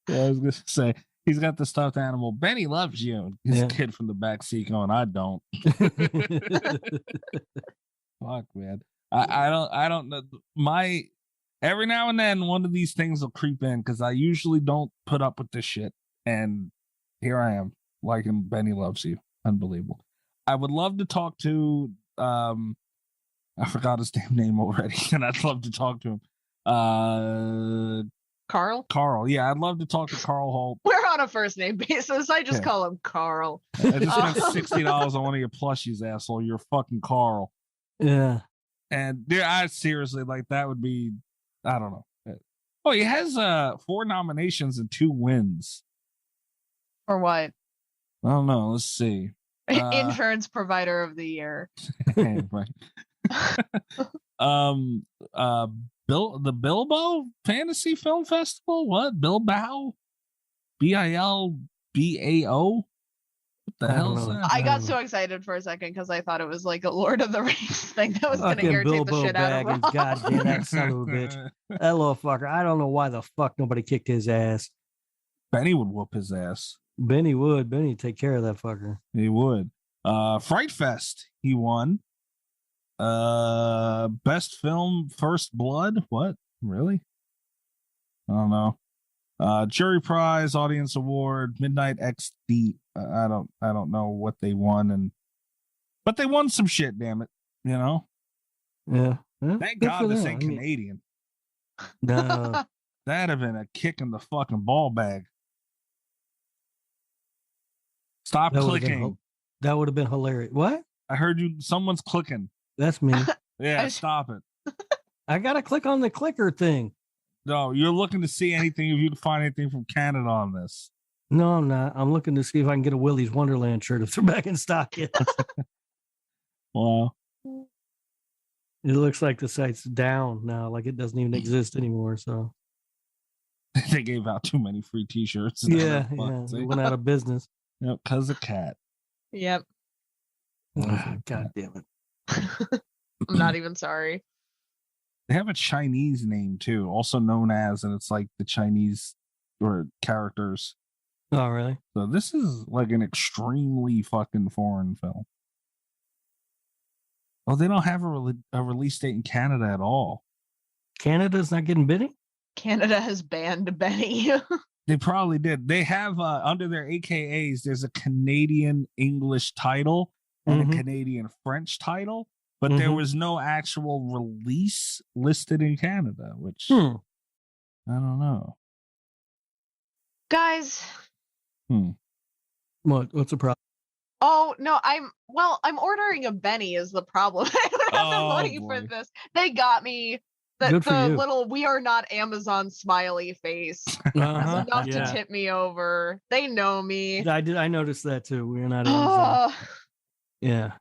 Yeah, I was going to say, he's got the stuffed animal. Benny loves you. His kid from the back seat going, I don't. Fuck, man. I don't know. Every now and then, one of these things will creep in because I usually don't put up with this shit. And here I am, liking Benny Loves You. Unbelievable. I would love to talk to, I forgot his damn name already, and I'd love to talk to him. Carl? Carl. Yeah, I'd love to talk to Carl Holt. We're on a first name basis. I just call him Carl. I just spent $60 on one of your plushies, asshole. You're fucking Carl. Yeah. And I seriously, like, that would be, I don't know. Oh, he has 4 nominations and 2 wins. For what? I don't know. Let's see. Insurance provider of the year. Right. The Bilbo Fantasy Film Festival? What? Bilbao? Bilbao? What the hell is that? I got so excited for a second because I thought it was like a Lord of the Rings thing that was going to irritate the shit out of Rob. Goddamn that son of a bitch. That little fucker. I don't know why the fuck nobody kicked his ass. Benny would whoop his ass. Benny would. Benny would take care of that fucker. He would. Fright Fest, he won. Best film, First Blood. What? Really? I don't know. Jury Prize, Audience Award, Midnight XD. I don't know what they won, but they won some shit. Damn it, you know. Yeah. Thank God this ain't Canadian. No, that'd have been a kick in the fucking ball bag. Stop clicking. That would have been hilarious. What? I heard you. Someone's clicking. That's me. Yeah, stop it. I gotta click on the clicker thing. No, you're looking to see anything, if you can find anything from Canada on this. No, I'm not. I'm looking to see if I can get a Willy's Wonderland shirt if they're back in stock yet. Wow. It looks like the site's down now, like it doesn't even exist anymore. So they gave out too many free T-shirts. Yeah, it went out of business. Yep, because of cat. Yep. God damn it. I'm not even sorry. They have a Chinese name too, also known as, and it's like the Chinese or characters. Oh, really? So this is like an extremely fucking foreign film. Oh, they don't have a release date in Canada at all. Canada's not getting Benny? Canada has banned Benny. They probably did. They have under their AKAs, there's a Canadian English title and a Canadian French title, but there was no actual release listed in Canada, which I don't know. Guys. What's the problem? Oh, no, I'm ordering a Benny is the problem. I don't have the money for this. They got me. The little "we are not Amazon" smiley face. That's enough to tip me over. They know me. I noticed that too. We're not Amazon. Yeah.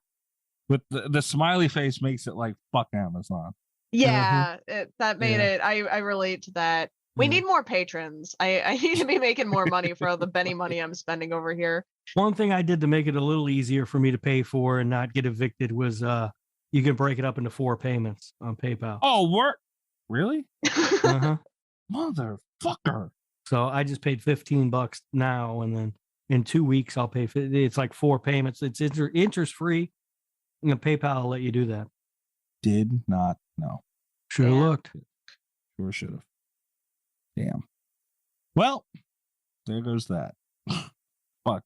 But the smiley face makes it like fuck Amazon. Yeah, that made it. I relate to that. We need more patrons. I need to be making more money for all the Benny money I'm spending over here. One thing I did to make it a little easier for me to pay for and not get evicted was you can break it up into 4 payments on PayPal. Oh, work. Really? Motherfucker. So I just paid $15 now, and then in 2 weeks I'll pay. It's like 4 payments. It's interest free. PayPal will let you do that. Did not know. Should have looked. Sure should have. Damn. Well, there goes that. Fuck.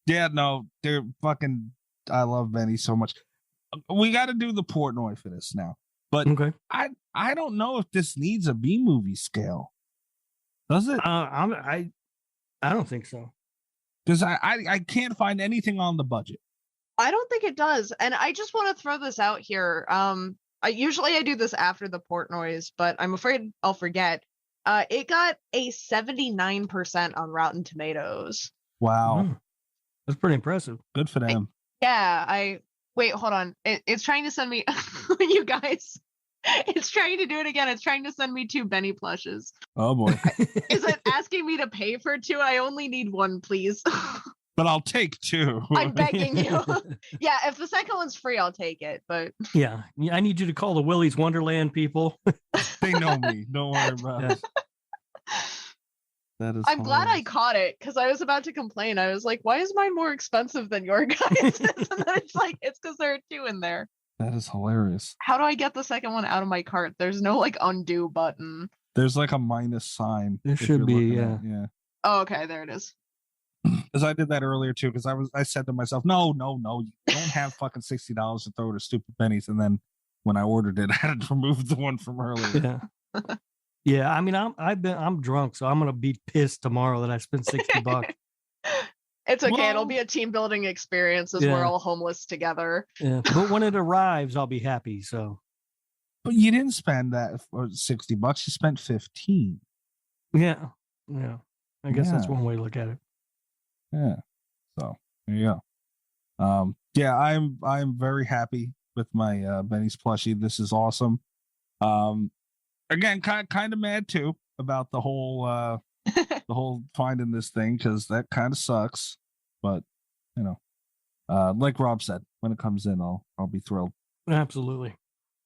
Yeah, no, they're fucking. I love Benny so much. We got to do the Portnoy for this now. But I don't know if this needs a B movie scale. Does it? I don't think so. Because I can't find anything on the budget. I don't think it does. And I just want to throw this out here. I do this after the Portnoys, but I'm afraid I'll forget. It got a 79% on Rotten Tomatoes. Wow. That's pretty impressive. Good for them. Wait, hold on. It's trying to send me, you guys. It's trying to do it again. It's trying to send me 2 Benny plushes. Oh boy. Is it asking me to pay for 2? I only need 1, please. But I'll take 2. I'm begging you. Yeah, if the second one's free, I'll take it. But yeah, I need you to call the Willy's Wonderland people. They know me. Don't worry about it. That is. I'm glad I caught it because I was about to complain. I was like, "Why is mine more expensive than your guys?" And then it's like, it's because there are 2 in there. That is hilarious. How do I get the second one out of my cart? There's no like undo button. There's like a minus sign. There should be, yeah. Oh, okay, there it is. Because I did that earlier too. Because I said to myself, no, you don't have fucking $60 to throw to stupid pennies. And then when I ordered it, I had to remove the one from earlier. Yeah. Yeah, I mean, I'm drunk, so I'm gonna be pissed tomorrow that I spent $60. It's okay. It'll Well- be a team building experience as we're Yeah. all homeless together. Yeah, but when it arrives, I'll be happy. So But you didn't spend that for $60. You spent 15. yeah. I guess that's Yeah. one way to look at it. Yeah. So there you go. Yeah, I'm very happy with my Benny's plushie. This is awesome. Again, kind of mad too about the whole finding this thing, because that kind of sucks. But like Rob said, when it comes in, I'll be thrilled. Absolutely.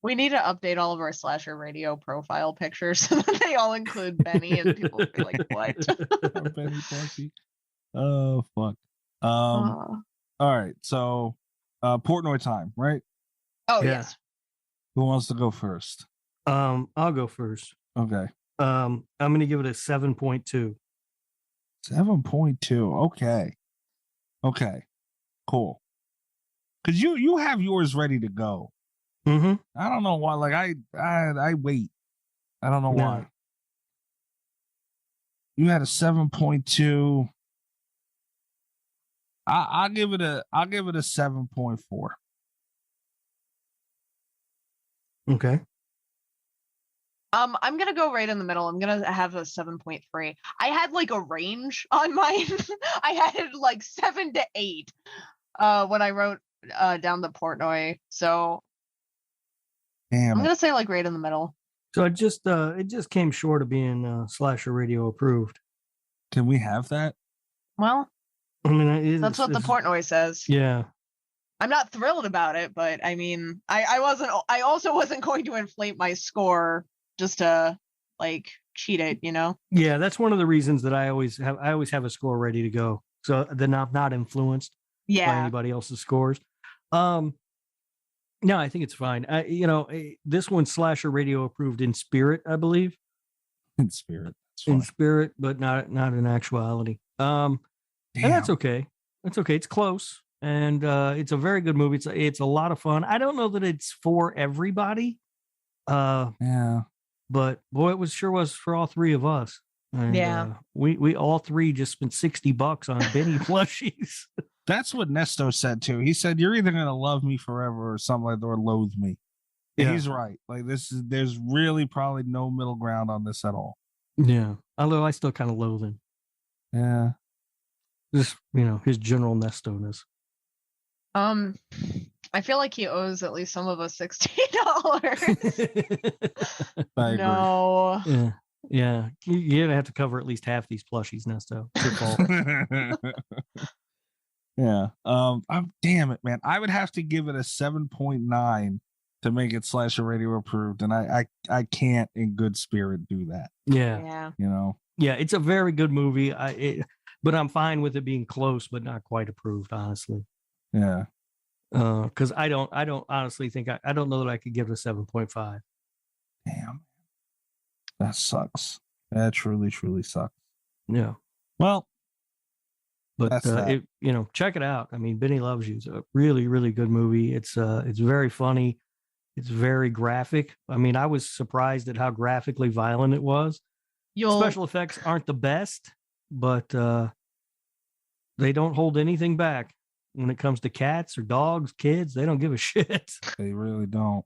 We need to update all of our Slasher Radio profile pictures so that they all include Benny, and people will be like, "What?" Our Benny plushie. Oh fuck. All right. So, Portnoy time, right? Oh Yeah. yes. Who wants to go first? I'll go first. Okay. I'm gonna give it a 7.2. 7.2. Okay. Cool. Cause you have yours ready to go. Mm-hmm. I don't know why. Like I wait. I don't know why. No. You had a 7.2. I'll give it a 7.4. Okay. I'm gonna go right in the middle. I'm gonna have a 7.3. I had like a range on mine. I had like 7 to 8 when I wrote down the Portnoy. So Damn. I'm gonna say like right in the middle. So it just came short of being Slasher Radio approved. Can we have that? Well, I mean, that's what the Portnoy says. Yeah. I'm not thrilled about it, but I mean, I also wasn't going to inflate my score just to like cheat it, you know? Yeah, that's one of the reasons that I always have a score ready to go, so then I'm not influenced by Yeah. anybody else's scores. No, I think it's fine. This one's Slasher Radio approved in spirit, I believe. In spirit. In spirit, but not in actuality. And that's okay. That's okay. It's close, and it's a very good movie. It's a lot of fun. I don't know that it's for everybody. Yeah. But boy, it sure was for all three of us. And, Yeah. We all three just spent $60 on Benny plushies. That's what Nesto said too. He said, "You're either gonna love me forever or something like that, or loathe me." And Yeah. he's right. Like there's really probably no middle ground on this at all. Yeah. Although I still kind of loathe him. Yeah. Just, his general Nesto-ness. I feel like he owes at least some of us $60. I agree. No. Yeah. Yeah. You're gonna have to cover at least half these plushies, Nesto. It's your fault. Yeah. Damn it, man. I would have to give it a 7.9 to make it Slasher Radio approved, and I can't in good spirit do that. Yeah. Yeah. Yeah, it's a very good movie. But I'm fine with it being close, but not quite approved, honestly. Yeah. Because I don't honestly think I don't know that I could give it a 7.5. Damn. That sucks. That truly, truly sucks. Yeah. Well, But that's that. check it out. I mean, Benny Loves You is a really, really good movie. It's very funny. It's very graphic. I mean, I was surprised at how graphically violent it was. Special effects aren't the best, but they don't hold anything back when it comes to cats or dogs, kids. They don't give a shit. They really don't.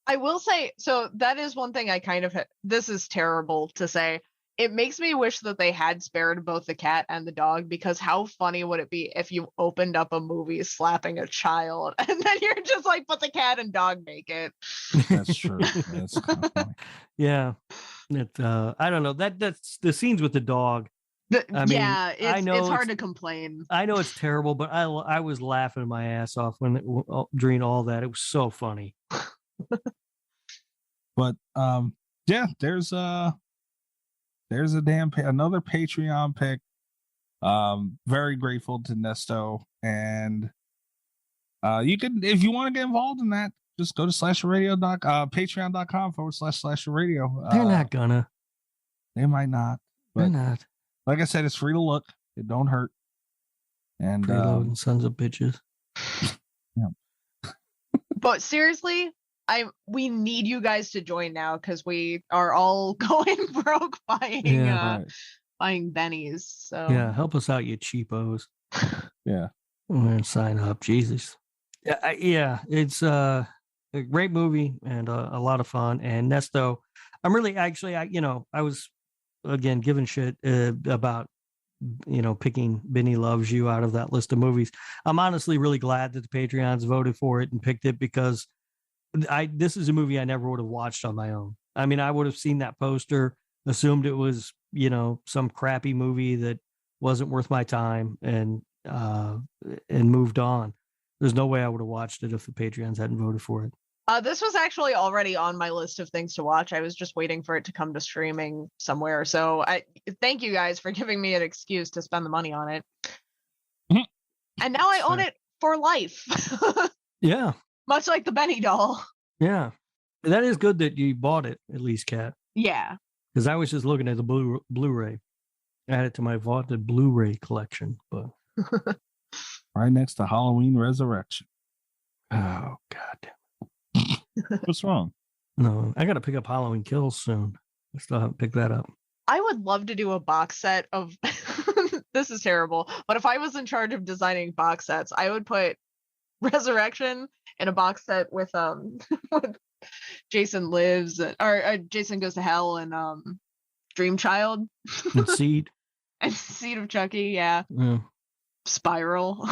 I will say, so that is one thing I kind of, this is terrible to say. It makes me wish that they had spared both the cat and the dog, because how funny would it be if you opened up a movie slapping a child and then you're just like, but the cat and dog make it. That's true. That's kind of funny. Yeah. I don't know. That's the scenes with the dog. I mean, yeah, I know it's hard to complain. I know it's terrible, but I was laughing my ass off during all that. It was so funny. But yeah, there's another Patreon pick. Very grateful to Nesto, and you can, if you want to get involved in that, just go to patreon.com//radio. They're not gonna. They might not. But They're not. like I said, it's free to look. It don't hurt. And Preloading sons of bitches. Yeah. But seriously, we need you guys to join now because we are all going broke buying buying bennies. So Yeah, help us out, you cheapos. Yeah. I'm gonna sign up. Jesus. Yeah, it's a great movie and a lot of fun. And Nesto, I'm really actually, I was again giving shit about picking Benny Loves You out of that list of movies. I'm honestly really glad that the Patreons voted for it and picked it because this is a movie I never would have watched on my own. I mean, I would have seen that poster, assumed it was, some crappy movie that wasn't worth my time and moved on. There's no way I would have watched it if the Patreons hadn't voted for it. This was actually already on my list of things to watch. I was just waiting for it to come to streaming somewhere. So I thank you guys for giving me an excuse to spend the money on it. And now I own it for life. Yeah. Much like the Benny doll. Yeah. That is good that you bought it, at least, Kat. Yeah. Because I was just looking at the Blu-ray. Add it to my vaulted Blu-ray collection, but right next to Halloween Resurrection. Oh God. What's wrong? No, I got to pick up Halloween Kills soon. I still haven't picked that up. I would love to do a box set of this is terrible, but if I was in charge of designing box sets, I would put Resurrection in a box set with with Jason Lives or Jason Goes to Hell and Dream Child And Seed. And Seed of Chucky, yeah. Spiral.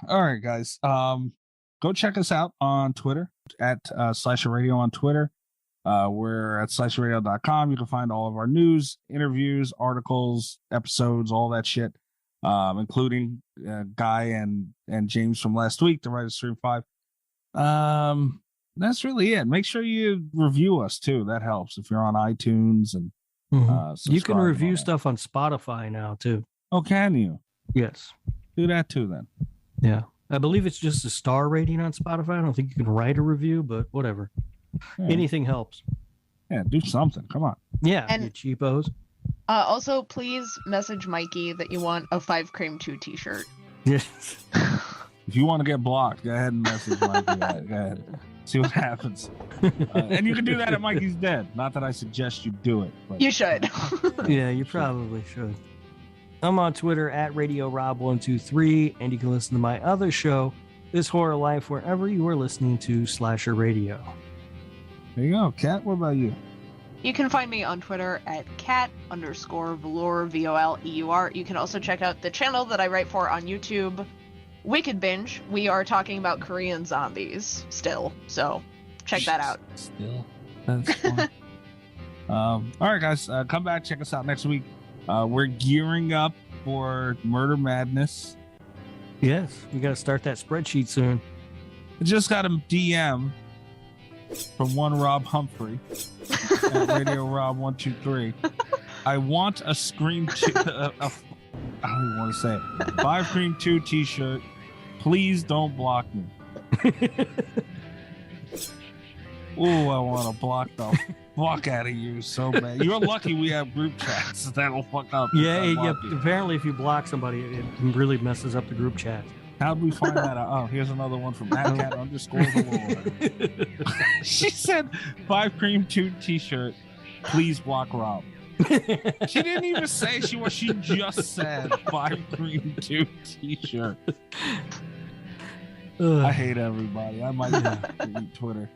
All right, guys. Go check us out on Twitter at Slasher Radio on Twitter. We're at slasherradio.com. You can find all of our news, interviews, articles, episodes, all that shit, including Guy and James from last week, the writer Stream 5. That's really it. Make sure you review us too. That helps if you're on iTunes and you can review stuff on Spotify now too. Oh, can you? Yes. Do that too then. Yeah. I believe it's just a star rating on Spotify. I don't think you can write a review, but whatever. Yeah. Anything helps. Yeah, do something. Come on. Yeah, and you cheapos. Also, please message Mikey that you want a 5 Cream 2 t-shirt. Yes. If you want to get blocked, go ahead and message Mikey. Go ahead. See what happens. And you can do that at Mikey's Dead. Not that I suggest you do it. But, you should. Yeah, you probably should. I'm on Twitter at RadioRob123, and you can listen to my other show, This Horror Life, wherever you are listening to Slasher Radio. There you go. Kat, what about you? You can find me on Twitter at cat_velour, VOLEUR. You can also check out the channel that I write for on YouTube, Wicked Binge. We are talking about Korean zombies still, so check that out. Still? That's fun. All right, guys. Come back. Check us out next week. We're gearing up for Murder Madness. Yes, we got to start that spreadsheet soon. I just got a DM from one Rob Humphrey at Radio Rob 123. I want a Scream 2. I don't even want to say it. 5 Cream 2 t-shirt. Please don't block me. Ooh, I want to block the fuck out of you so bad. You're lucky we have group chats. That'll fuck up. Yeah. Apparently, if you block somebody, it really messes up the group chat. How'd we find that out? Oh, here's another one from @cat_the Lord. She said 5 Cream 2 t-shirt. Please block Rob. She didn't even say she was. She just said 5 Cream 2 t-shirt. I hate everybody. I might delete Twitter.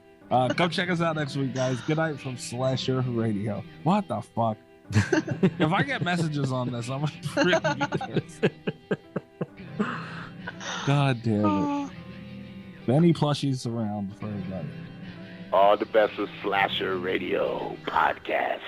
Go check us out next week, guys. Good night from Slasher Radio. What the fuck? If I get messages on this, I'm gonna really pissed. God damn it. Benny plushies around for everybody. All the best of Slasher Radio podcast.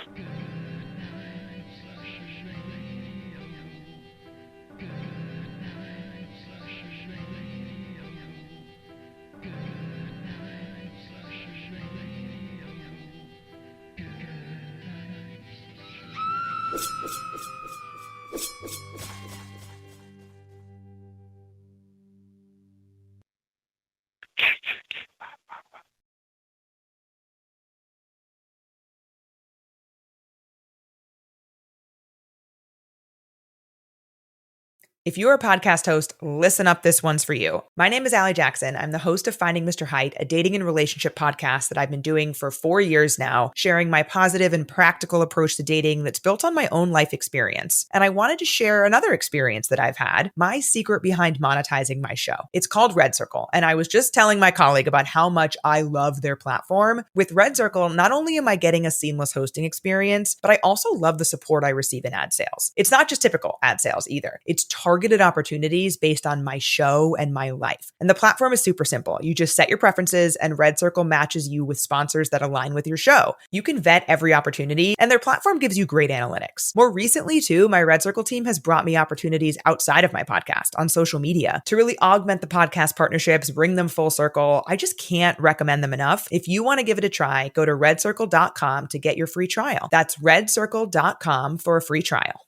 If you're a podcast host, listen up, this one's for you. My name is Allie Jackson. I'm the host of Finding Mr. Height, a dating and relationship podcast that I've been doing for 4 years now, sharing my positive and practical approach to dating that's built on my own life experience. And I wanted to share another experience that I've had, my secret behind monetizing my show. It's called Red Circle, and I was just telling my colleague about how much I love their platform. With Red Circle, not only am I getting a seamless hosting experience, but I also love the support I receive in ad sales. It's not just typical ad sales either. It's targeted opportunities based on my show and my life. And the platform is super simple. You just set your preferences and Red Circle matches you with sponsors that align with your show. You can vet every opportunity and their platform gives you great analytics. More recently too, my Red Circle team has brought me opportunities outside of my podcast on social media to really augment the podcast partnerships, bring them full circle. I just can't recommend them enough. If you want to give it a try, go to redcircle.com to get your free trial. That's redcircle.com for a free trial.